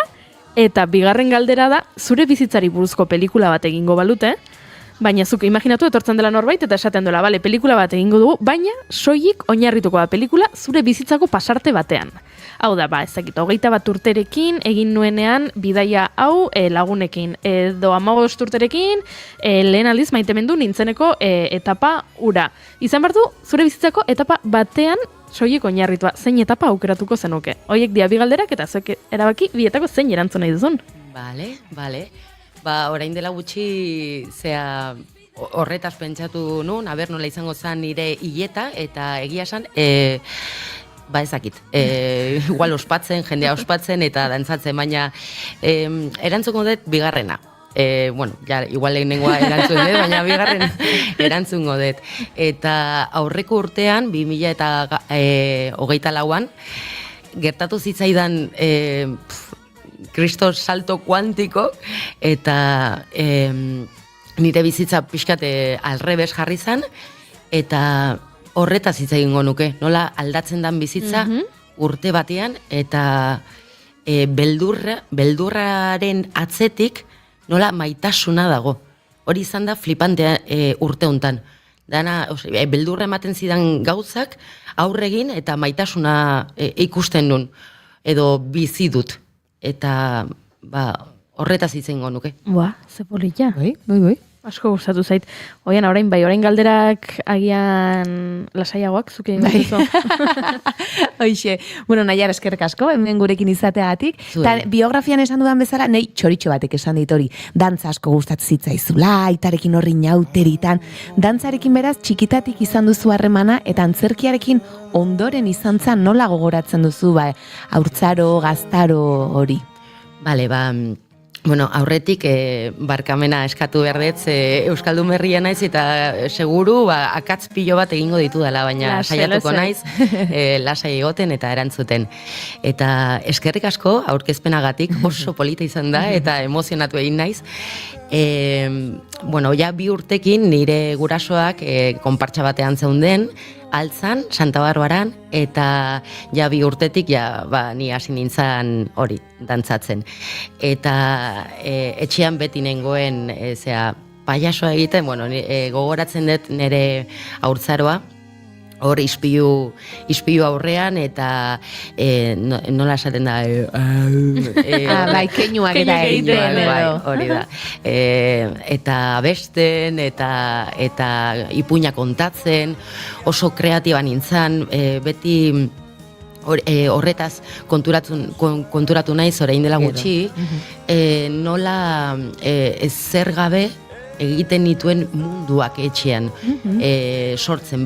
eta bigarren galdera da, zure bizitzari buruzko pelikula bat egingo balute, baina zuk imaginatu etortzen dela norbait eta esaten dela, bale, pelikula bat egingo dugu, baina soilik oinarrituko da pelikula zure bizitzako pasarte batean. Hau da, ba, ezakit, 21 urterekin egin nuenean bidaia hau lagunekin, edo 15 urterekin lehen aldiz maitemendu nintzeneko etapa ura. Izan behar du, zure bizitzako etapa batean soilik oinarritua, zein etapa aukeratuko zenuke. Hoiek dia bi galderak eta zuek erabaki bietako zein erantzun nahi duzun. Bale. Ba, orain dela gutxi, horretaz pentsatu nun, aber nola izango zen nire hileta, eta egia esan, ba ezakit, igual ospatzen, jendea ospatzen eta dantzatzen, baina erantzuko dut bigarrena. Bueno, ja, igual lehenengoa erantzun dut, baina bigarren erantzungo dut. Eta aurreko urtean, 2024an, gertatu zitzaidan kristos salto kuantiko, eta nire bizitza pixkate alrebes jarri zen, eta horretaz hitz egingo nuke, nola aldatzen dan bizitza urte batean, eta beldurraren atzetik nola maitasuna dago. Hori izan da flipantea urte hontan. Dana, beldurra ematen zidan gauzak aurregin eta maitasuna ikusten nun, edo bizi dut. Eta, ba, horretaz hitz egingo nuke. Ba, ze polita. Bai. Asko gustatu zait. Orain galderak agian lasaiagoak zuke egin duzu. Hoixe, bueno, Naiara eskerrik asko, hemen gurekin izateagatik. Ta biografian esan dudan bezala, nei txoritxo batek esan dit hori. Dantza asko gustatzen zitzaizula, aitarekin horri nauteritan. Dantzarekin beraz txikitatik izan duzu harremana eta antzerkiarekin ondoren izan zen nola gogoratzen duzu, ba, haurtzaro, gaztaro hori. Bale, ba, bueno, aurretik barkamena eskatu behar dut, Euskaldun berria naiz eta seguru akatz pilo bat egingo ditu dela, baina saiatuko naiz lasai egoten eta erantzuten. Eta eskerrik asko aurkezpenagatik oso polita izan da eta emozionatu egin naiz. Bueno, ja 2 urtekin nire gurasoak konpartsa batean zeunden, Altzan, Santa Barbaran, eta ja 2 urtetik ni hasi nintzen hori dantzatzen. Eta etxean beti nengoen payasoa egiten, bueno, gogoratzen dut nire haurtzaroa, hor ispilu aurrean eta nola esaten da bai, keinuak eta egiten edo. Hori da. Eta besten eta ipuina kontatzen, oso kreatiba nintzen, beti horretaz konturatu naiz orain dela gutxi, nola zer gabe egiten nituen munduak etxean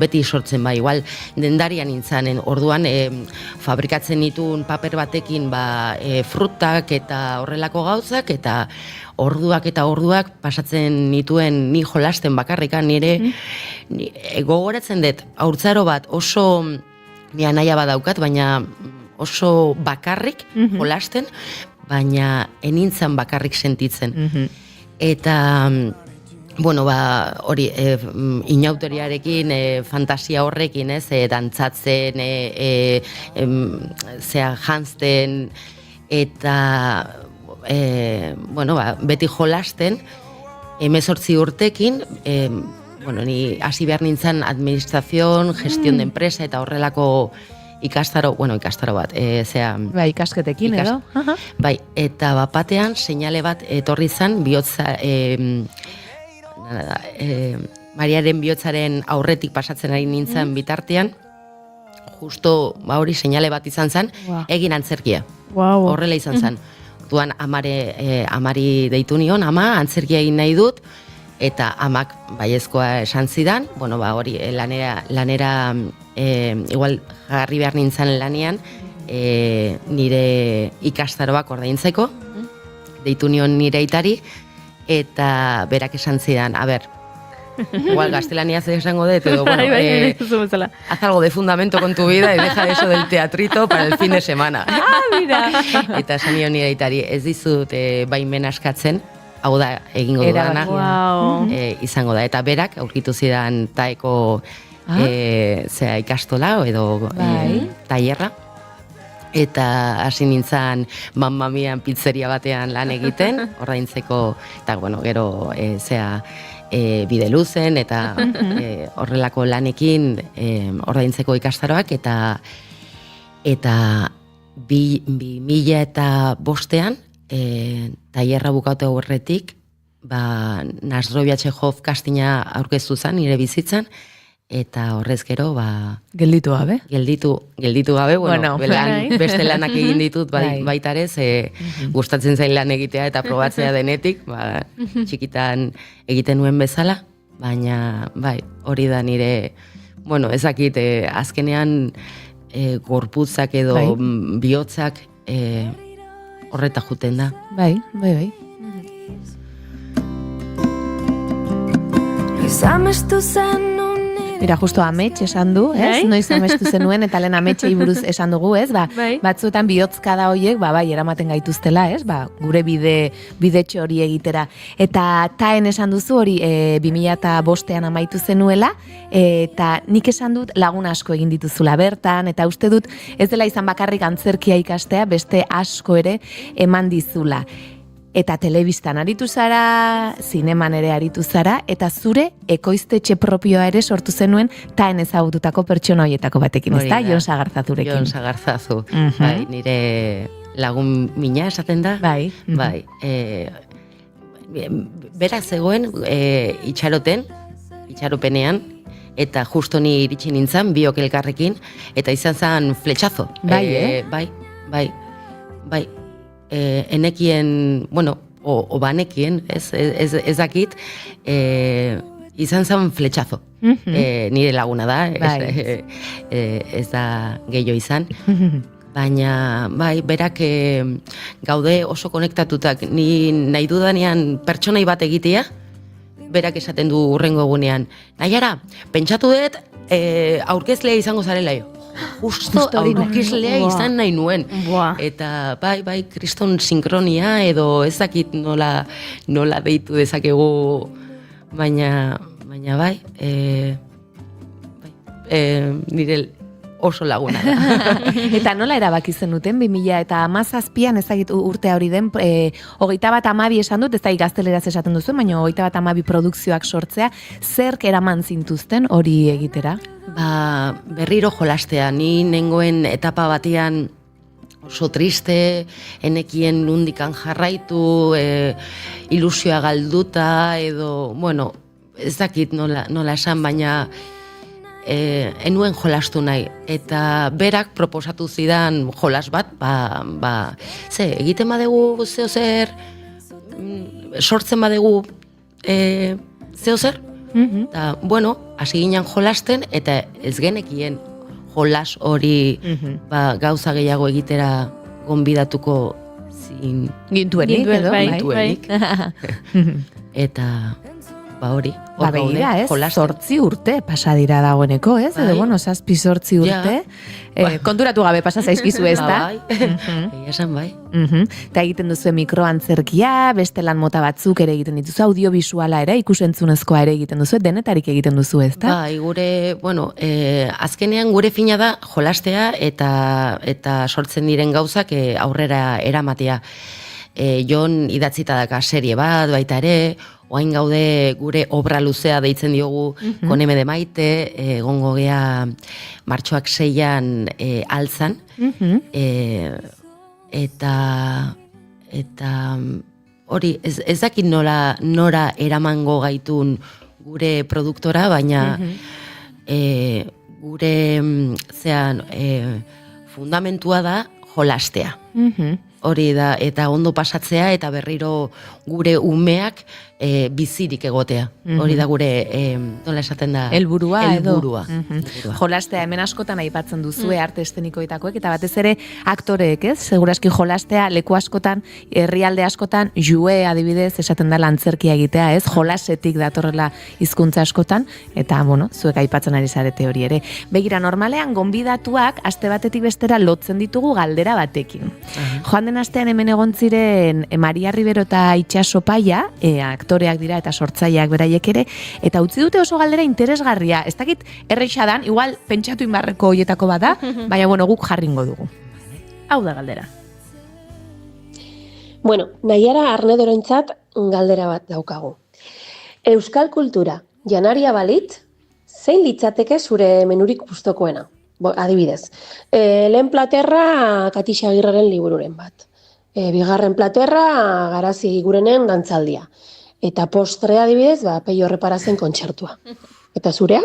beti sortzen, igual dendarian nintzanen, orduan fabrikatzen nituen paper batekin frutak eta horrelako gauzak, eta orduak pasatzen nituen ni jolasten bakarrikan nire, gogoratzen dut, haurtzaro bat oso, ni anaia badaukat, baina oso bakarrik jolasten, baina enintzan bakarrik sentitzen. Eta bueno, hori, inauteriarekin, fantasia horrekin, dantzatzen, janzten, eta, bueno, beti jolasten, 18 urtekin, bueno, ni hasi behar nintzen administrazion, gestión de empresa, eta horrelako ikastaro bat, bai, ikasketekin edo. Bai, eta bapatean, seinale bat etorri zen, bihotza, Mariaren bihotzaren aurretik pasatzen ari nintzen bitartean, justo hori seinale bat izan zen, egin antzerkia. Horrela izan zen. Duan amari deitu nion, ama, antzerkia egin nahi dut, eta amak baiezkoa esan zidan, bueno, hori lanera igual jarri behar nintzen lanean, nire ikastaroak ordaintzeko, deitu nion nire aitari, eta berak esan zidan, a ber, igual gaztelaniaz esango dut, edo, bueno, haz algo de fundamento con tu vida y deja eso del teatrito para el fin de semana. Mira! Eta esan nion nire aitari, ez dizut baimen askatzen, hau da egingo dudana, izango da, eta berak aurkitu zidan taeko ikastola edo tailerra, eta hasi nintzen Mamma Mian pizzeria batean lan egiten, ordaintzeko, eta bueno, gero bide luzen, eta horrelako lanekin ordaintzeko ikastaroak, eta 2005ean, tailerra bukatu aurretik, Nasrovia Txehov kastina aurkeztu zen, nire bizitzan, eta horrez gero, gelditu gabe? Gelditu gabe, bueno, beste lanak egin ditut baitarez, gustatzen zain lan egitea eta probatzea denetik, txikitan egiten nuen bezala, baina, hori da nire, bueno, ezakit, azkenean gorputzak edo bihotzak horreta juten da. Bai. Amestu zen Mira, justo amets esan du, ez? Noiz amestu zenuen, eta lehen ametsei buruz esan dugu, ez? Batzuetan bihotzkada horiek, eramaten gaituztela, ez? Gure bidetxo hori egitera. Eta taen esan duzu hori 2005ean amaitu zenuela, eta nik esan dut lagun asko egin dituzula bertan, eta uste dut ez dela izan bakarrik antzerkia ikastea, beste asko ere eman dizula. Eta telebistan aritu zara, zineman ere aritu zara, eta zure ekoiztetxe propioa ere sortu zenuen taen ezagututako pertsona horietako batekin, ez da? Jon Sagarzazurekin. Jon Sagarzazu, nire lagun mina esaten da. Bai. Berak zegoen itxaropenean, eta justo ni iritsi nintzen, biok elkarrekin, eta izan zen fletxazo. Bai. Enekien, bueno, o banekien, ez dakit, izan zen fletxazo. Nire laguna da, ez da gehiago izan. Baina, berak gaude oso konektatutak, ni nahi dudanean pertsonai bat egitea, berak esaten du hurrengo egunean. Nahiara, pentsatu dut, aurkezlea izango zarela jo. Justo aurkezlea izan nahi nuen. Eta bai, kriston sinkronia edo ezakit nola deitu dezakegu, baina bai, nire oso laguna da. Eta nola erabaki zenuten 2017an ezagit urte hori den 31 esan dut, ez da gazteleraz esaten duzu, baina 31 produkzioak sortzea, zerk eraman zintuzten hori egitera? Ba, berriro jolastea, ni nengoen etapa batean oso triste, enekien nundikan jarraitu, ilusioa galduta, edo, bueno, ez dakit nola esan, baina enuen jolastu nahi. Eta berak proposatu zidan jolas bat, egiten badegu zeo zer, sortzen badegu zeo zer, eta, bueno, hasi ginen jolasten, eta ez genekien jolas hori gauza gehiago egitera gonbidatuko gintuenik. Eta hori. Begira, ez? 8 urte pasa dira dagoeneko, ez? Edo, bueno, 7-8 urte. Konturatu gabe pasa zaizkizu, ez da? Egia esan bai. Eta egiten duzu mikroantzerkia, beste lan mota batzuk ere egiten dituzu, audiovisuala ere, ikusentzunezkoa ere egiten duzu, denetarik egiten duzu, ez da? Bai, gure, bueno, azkenean gure fina da jolastea eta sortzen diren gauzak aurrera eramatea. Jon idatzita daka serie bat, baita ere, oain gaude gure obra luzea deitzen diogu Koneme de Maite, egongo gea martxoak 6an altzan, eta hori, ez dakit nora eramango gaitun gure produktora, baina gure fundamentua da jolastea. Hori da, eta ondo pasatzea, eta berriro gure umeak bizirik egotea. Hori da gure, nola esaten da? Helburua. Jolastea, hemen askotan aipatzen duzue arte eszenikoetakoek, eta batez ere aktoreek, ez? Seguraski jolastea leku askotan, herrialde askotan, jue adibidez esaten da antzerkia egitea, ez? Jolasetik datorrela hizkuntza askotan, eta, bueno, zuek aipatzen ari zarete hori ere. Begira, normalean, gonbidatuak, aste batetik bestera lotzen ditugu galdera batekin. Joan den astean hemen egon ziren Maria Ribero eta Itxaso Paia, aktoreak dira eta sortzaileak beraiek ere, eta utzi dute oso galdera interesgarria. Ez dakit erreixa dan, igual pentsatu inbarreko hoietako bada, baina bueno, guk jarringo dugu. Hau da galdera. Bueno, Naiara Arnedorentzat galdera bat daukagu. Euskal kultura janaria balit, zein litzateke zure menurik gustokoena? Adibidez, lehen platerra Katixa Agirreren libururen bat. Bigarren platerra Garazi Gurenen dantzaldia. Eta postrea adibidez, Peio Reparazen kontzertua. Eta zurea?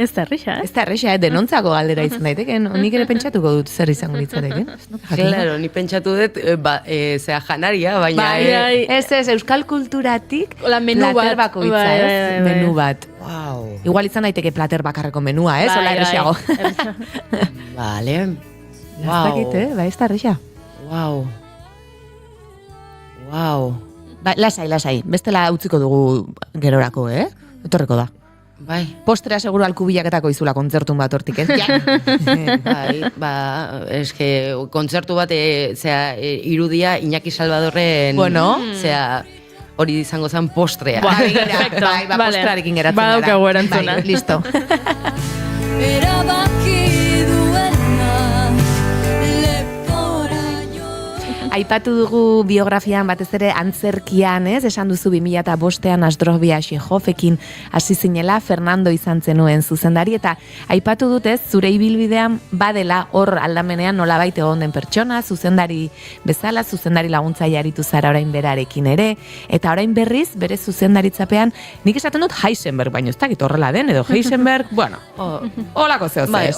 Ez da erresa, Ez da erresa, denontzako galdera izan daiteke. Nik ere pentsatuko dut zer izango litzateke. Claro, ni pentsatu dut, zea janaria, baina... Ez, euskal kulturatik menu plater bat. bakoitza, ez? Menu bat. Wow. Igual izan daiteke plater bakarreko menua, ez? Ola erresiago. Vale. Ez dakit, ez da erresa. Wow. Lasai. Bestela utziko dugu gerorako, Etorreko da. Bai. Postrea seguro alkubilaketako izula kontzertun bat hortik, ez? Bai, eske kontzertu bat, irudia Iñaki Salvadorren, hori izango zen postrea. Postrearekin geratzen gara. Badaukagu erantzuna. Bai, listo. Aipatu dugu biografian batez ere antzerkian, ez? Esan duzu 2005an Asdrubia Xehofekin hasi zinela, Fernando izan zenuen zuzendari, eta aipatu dut, ez, zure ibilbidean badela hor aldamenean nolabait egon den pertsona, zuzendari bezala, zuzendari laguntzaile aritu zara orain berarekin ere, eta orain berriz, bere zuzendaritzapean, nik esaten dut Heisenberg, baino ez dakit horrela den, edo Heisenberg, bueno, holako zehoze, ez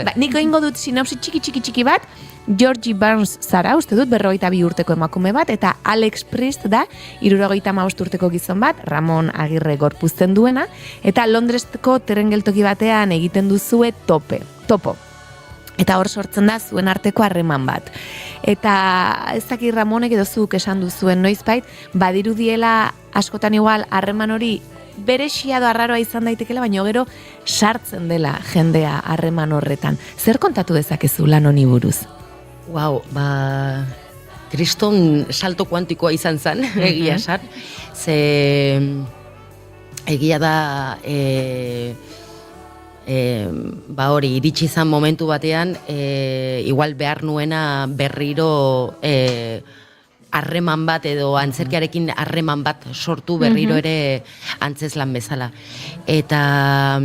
da? Nik egingo dut sinopsi txiki bat, Georgie Burns zara, uste dut, 42 urteko emakume bat, eta Alex Priest da, 75 urteko gizon bat, Ramon Agirre gorpuzten duena, eta Londresteko tren geltoki batean egiten duzue topo. Eta hor sortzen da zuen arteko harreman bat. Eta ez dakit Ramonek edo zuk esan duzuen noizbait, badirudiela askotan igual harreman hori berexia edo arraroa izan daitekela, baina gero sartzen dela jendea harreman horretan. Zer kontatu dezakezu lan honi buruz? Wow, kriston salto kuantikoa izan zen, egia esan. Ze egia da ba hori, iritsi izan momentu batean, igual behar nuena berriro harreman bat edo antzerkiarekin harreman bat sortu berriro ere antzeslan bezala. Eta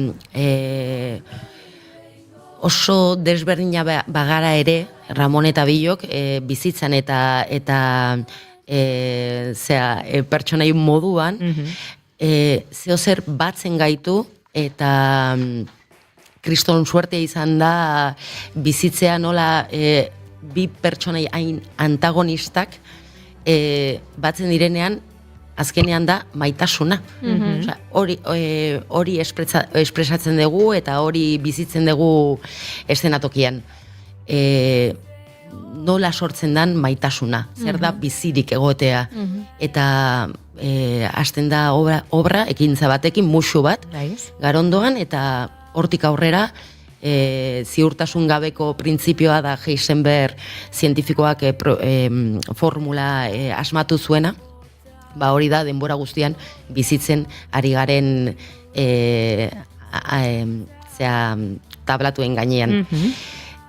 oso desberdina bagara ere, Ramon eta Bilok, bizitzan eta pertsonai moduan, zeo zer batzen gaitu, eta kriston suertea izan da bizitzea nola bi pertsonai hain antagonistak batzen direnean, azkenean da maitasuna. Osea, hori espresatzen dugu eta hori bizitzen dugu eszenatokian. Nola sortzen dan maitasuna, zer da bizirik egotea. Eta hasten da obra ekintza batekin, musu bat, Garondoan, eta hortik aurrera ziurtasun gabeko printzipioa da Heisenberg zientifikoak formula asmatu zuena. Ba hori da denbora guztian bizitzen ari garen tablatuen gainean.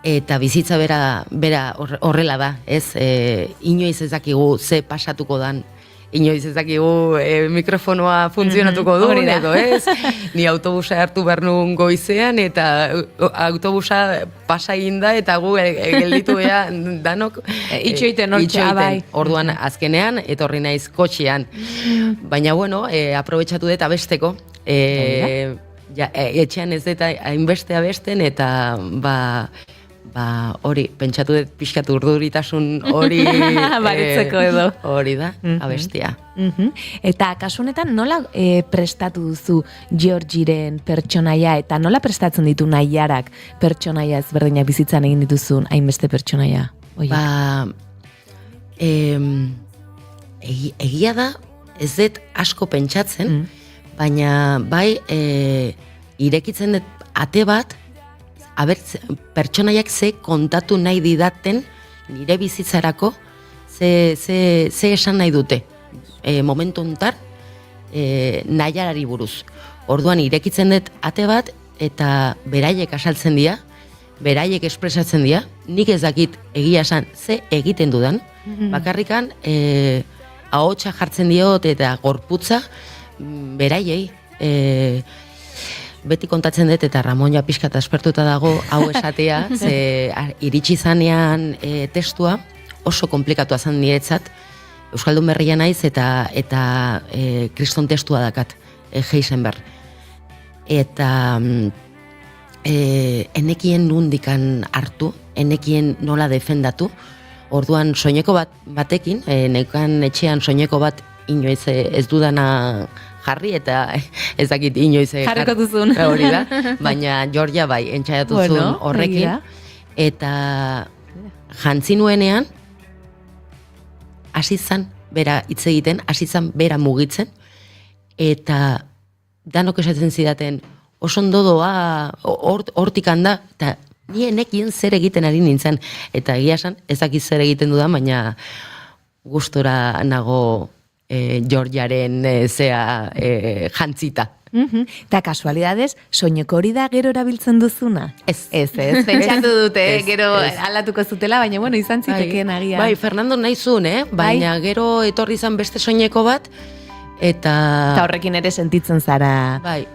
Eta bizitza bera horrela da, ez? Inoiz ez dakigu ze pasatuko dan, inoiz ez dakigu mikrofonoa funtzionatuko duen, edo ez? Ni autobusa hartu behar nuen goizean, eta autobusa pasa eginda, eta gu gelditu beha danok itxoiten hortxea, bai. Orduan azkenean, etorri naiz kotxean. Baina, bueno, aprobetxatu dut abesteko, etxean ez dut hainbeste abesten, eta hori, pentsatu dut pixkat urduritasun hori baritzeko edo. Hori da, abestia. Eta kasu honetan nola prestatu duzu Georgiren pertsonaia, eta nola prestatzen ditu Naiarak pertsonaia ezberdinak bizitzan egin dituzun hainbeste pertsonaia? Egia da, ez dut asko pentsatzen, baina bai irekitzen dut ate bat, pertsonaiak ze kontatu nahi didaten nire bizitzarako, ze esan nahi dute momentu hontan Naiarari buruz. Orduan irekitzen dut ate bat, eta beraiek asaltzen dira, beraiek espresatzen dira, nik ez dakit egia esan ze egiten dudan, bakarrikan ahotsa jartzen diot eta gorputza beraiei. Beti kontatzen dut, eta Ramon ja pixkat aspertuta dago hau esatea, ze iritsi zanean testua oso komplikatua zen niretzat, Euskaldun berria naiz eta kriston testua dakat, Heisenberg. Eta enekien nundikan hartu, enekien nola defendatu, orduan soineko batekin, neukan etxean soineko bat inoiz ez dudana jarri, eta ez dakit inoiz jarriko duzun. Hori da, baina Georgia bai, entxaiatu zuen horrekin. Eta jantzi nuenean, hasi zan bera hitz egiten, hasi zan bera mugitzen, eta danok esaten zidaten, oso ondo doa, hortik handa, eta ni enekien zer egiten ari nintzen, eta egia esan, ez dakit zer egiten dudan, baina gustora nago Georgiaren jantzita. Eta kasualidades, soineko hori da gero erabiltzen duzuna? Ez. Pentsatu dute, gero aldatuko zutela, baina bueno, izan zitekeen agian. Bai, Fernando nahi zuen, baina gero etorri izan beste soineko bat, eta horrekin ere sentitzen zara. Bai,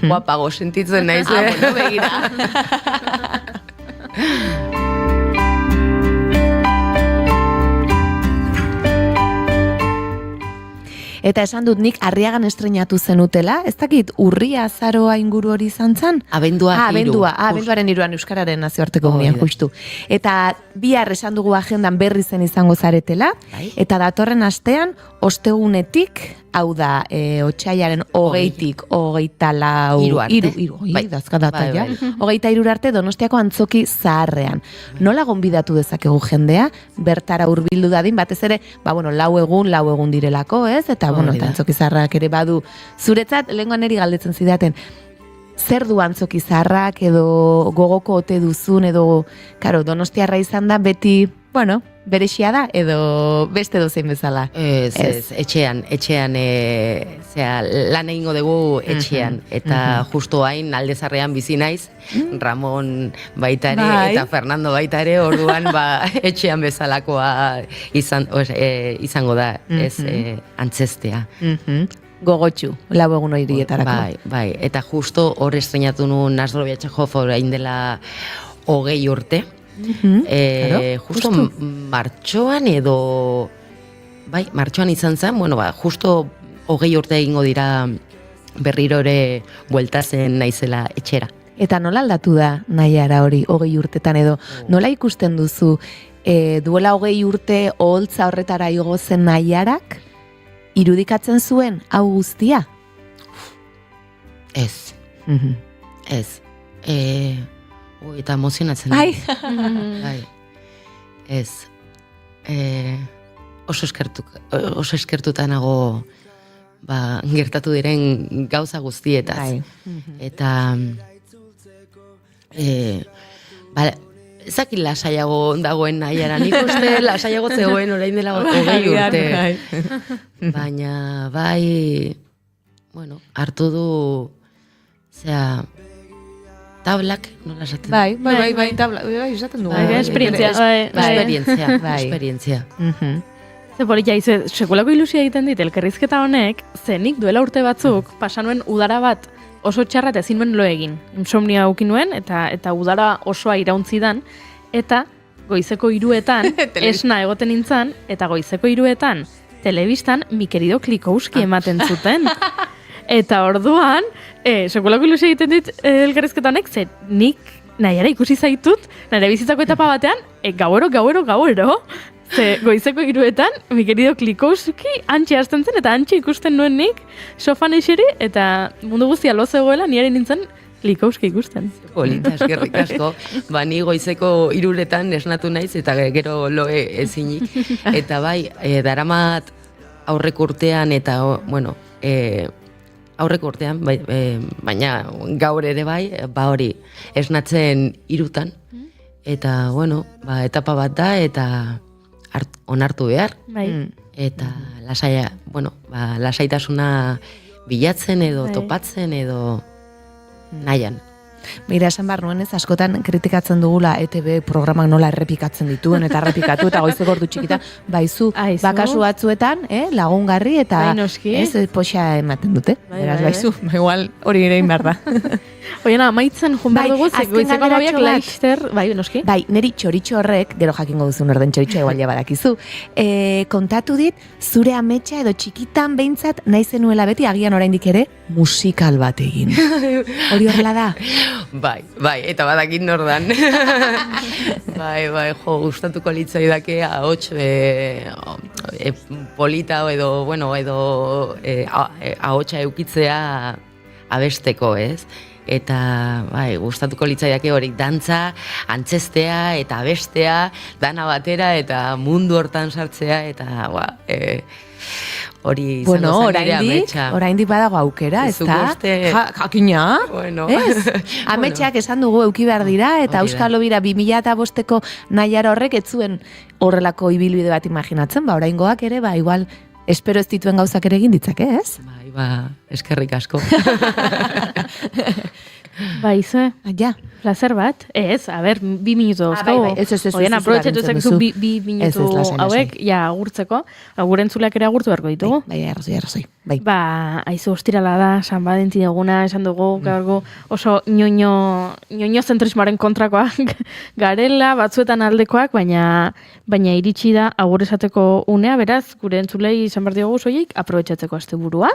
guapago sentitzen nahi zuen. Bueno, begira. Eta esan dut nik Arriagan estreinatu zenutela, ez dakit urria azaroa inguru hori izan zen? Abenduaren 3 Euskararen nazioarteko gunean, justu. Eta bihar esan dugu agendan berri zen izango zaretela, eta datorren astean, ostegunetik, hau da, otsailaren 20-tik 23 arte Donostiako Antzoki Zaharrean. Nola gonbidatu dezakegu jendea, bertara hurbildu dadin, batez ere, lau egun direlako, ez? Eta, eta Antzoki Zaharrak ere badu. Zuretzat, lehengoan eri galdetzen zidaten, zer du Antzoki Zaharrak, edo gogoko ote duzun, edo, Donostiarra izan da, beti bueno, berexia da, edo beste dozein bezala? Ez, etxean, zera, lan egingo dugu etxean, eta justo hain aldezarrean bizi naiz, Ramon baita ere, Bai. eta Fernando baita ere, orduan etxean bezalakoa izango da, ez antzestea. Gogotxu, lau egun horietarako. Bai, eta justo hor estrenatu nuen Naslo Biatxakov orain dela 20 urte. Justo martxoan edo martxoan izan zen, justo 20 urte egingo dira berriro ere bueltazen naizela etxera. Eta nola aldatu da Naiara hori 20 urtetan edo nola ikusten duzu duela 20 urte oholtza horretara igo zen Naiarak irudikatzen zuen hau guztia? Ez. Ez. Eta emozionatzen. Bai. Ez. Oso eskertuta nago gertatu diren gauza guztietaz. Eta ezakit lasaiago dagoen Naiara, nik uste lasaiago zegoen orain dela 20 urte. Baina hartu du tablak, nola esaten? Bai, tablak, esaten dugu. Esperientzia. Ze politia, sekulako ilusia egiten dit, elkarrizketa honek, zenik duela urte batzuk, pasanuen udara bat oso txarra eta ezin nuen lo egin. Insomnia aukin nuen, eta udara osoa irauntzidan, eta goizeko 3etan, esna egoten nintzen, eta goizeko 3etan, telebistan, mi querido Klikowski ematen zuten. Eta orduan, sekulako ilusia egiten dit elkarrizketa honek, ze nik Naiara ikusi zaitut, nire bizitzako etapa batean, gauero, ze goizeko 3etan, mi querido Klikowski, antxe hasten zen, eta antxe ikusten nuen nik, sofan eseri, eta mundu guztia lo zegoela, nire nintzen Klikowski ikusten. Polita, eskerrik asko. Ni goizeko 3etan esnatu naiz, eta gero loe ezinik. Eta daramat aurreko urtean, eta, aurreko urtean, baina gaur ere hori esnatzen 3etan, eta, etapa bat da, eta onartu behar. Eta lasaitasuna bilatzen edo topatzen edo nahian. Mira, esan behar nuen ez, askotan kritikatzen dugula ETB programak nola errepikatzen dituen, eta errepikatu, eta goizeko ordu txikita, bakasu batzuetan, lagungarri, eta poxa ematen dute. Beraz, baizu, igual hori ere behar da. Oiena, amaitzen behar dugu, goizeko amabiak laizter, noski? Neri txoritxo horrek, gero jakingo duzun orden txoritxoa igual badakizu, kontatu dit, zure ametsa edo txikitan behintzat naizenuela beti, agian oraindik ere, musikal bat egin. Hori horrela da? Bai, eta badakit nordan. Gustatuko litzaidake ahots polita edo ahotsa eukitzea abesteko, ez? Eta gustatuko litzaidake hori dantza, antzestea eta abestea, dana batera eta mundu hortan sartzea, eta hori izango zen nire ametsa. Oraindik badago aukera, ez da? Jakina? Ametxeak esan dugu euki behar dira, eta Euskal Lobira 2005ko Naiara horrek ez zuen horrelako ibilbide bat imaginatzen, oraingoak ere, igual, espero ez dituen gauzak ere egin ditzake, ez? Eskerrik asko. Ize, placer bat, ez, 2 minutu dauzko. Oian, aprobetxetu zekizu 2 minutu hauek, agurtzeko, gure entzuleak ere agurtu beharko ditugu. Arrazoi. Aizu ostirala da, San Valentin eguna, esan dugu, oso ñoño zentrismoaren kontrakoak garela, batzuetan aldekoak, baina iritsi da agur esateko unea, beraz, gure entzulei San Bartiogu soilik, aprobetxatzeko asteburua.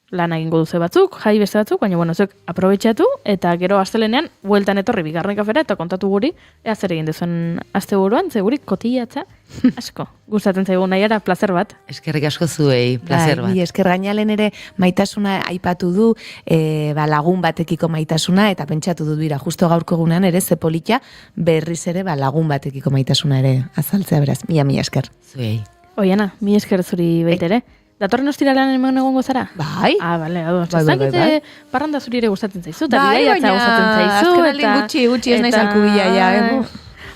Lan egingo duze batzuk, jai beste batzuk, baina, zuek aprobetxatu, eta gero astelenean, bueltan etorri bigarren kafera, eta kontatu guri, ea zer egin dezuen asteburuan, ze guri kotiatza, asko. Gustatzen zaigu Naiara, placer bat. Eskerrik asko zuei, placer bat. Esker gainalen ere maitasuna aipatu du, lagun batekiko maitasuna, eta pentsatu dut bira, justo gaurko egunean ere, ze politia, berriz ere lagun batekiko maitasuna ere azaltzea, beraz, mila esker. Zuei. Oiana, mi esker zuri baitere. Datorren ostiralean hemen egongo zara? Bai. Bale, ados. Bai. Parranda zuri ere gustatzen zaizu, eta bidaiatza gustatzen zaizu. Azken aldin gutxi ez naiz alkubila,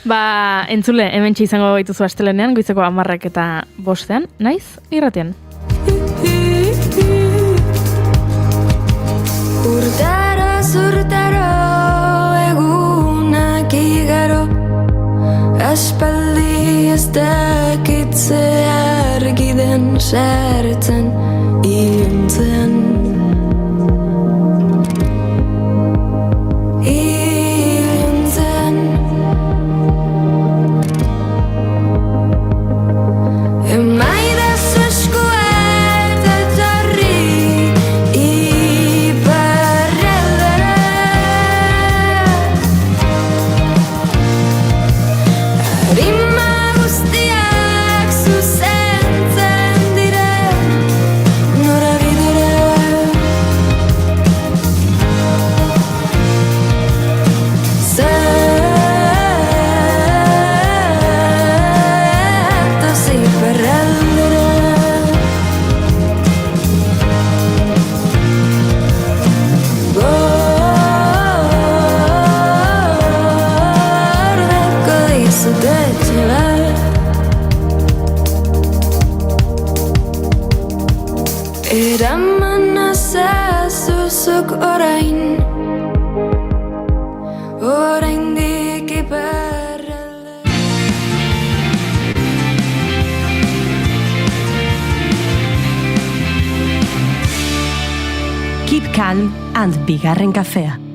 Entzule, hementxe izango gaituzu astelenean, goizeko 10:05, naiz, irratian. Urtaro egunak igaro, aspaldi ez dakitze argi den sartzen iluntzen. Eraman azazuzuk orain iparralde. Keep calm and bigarren kafea.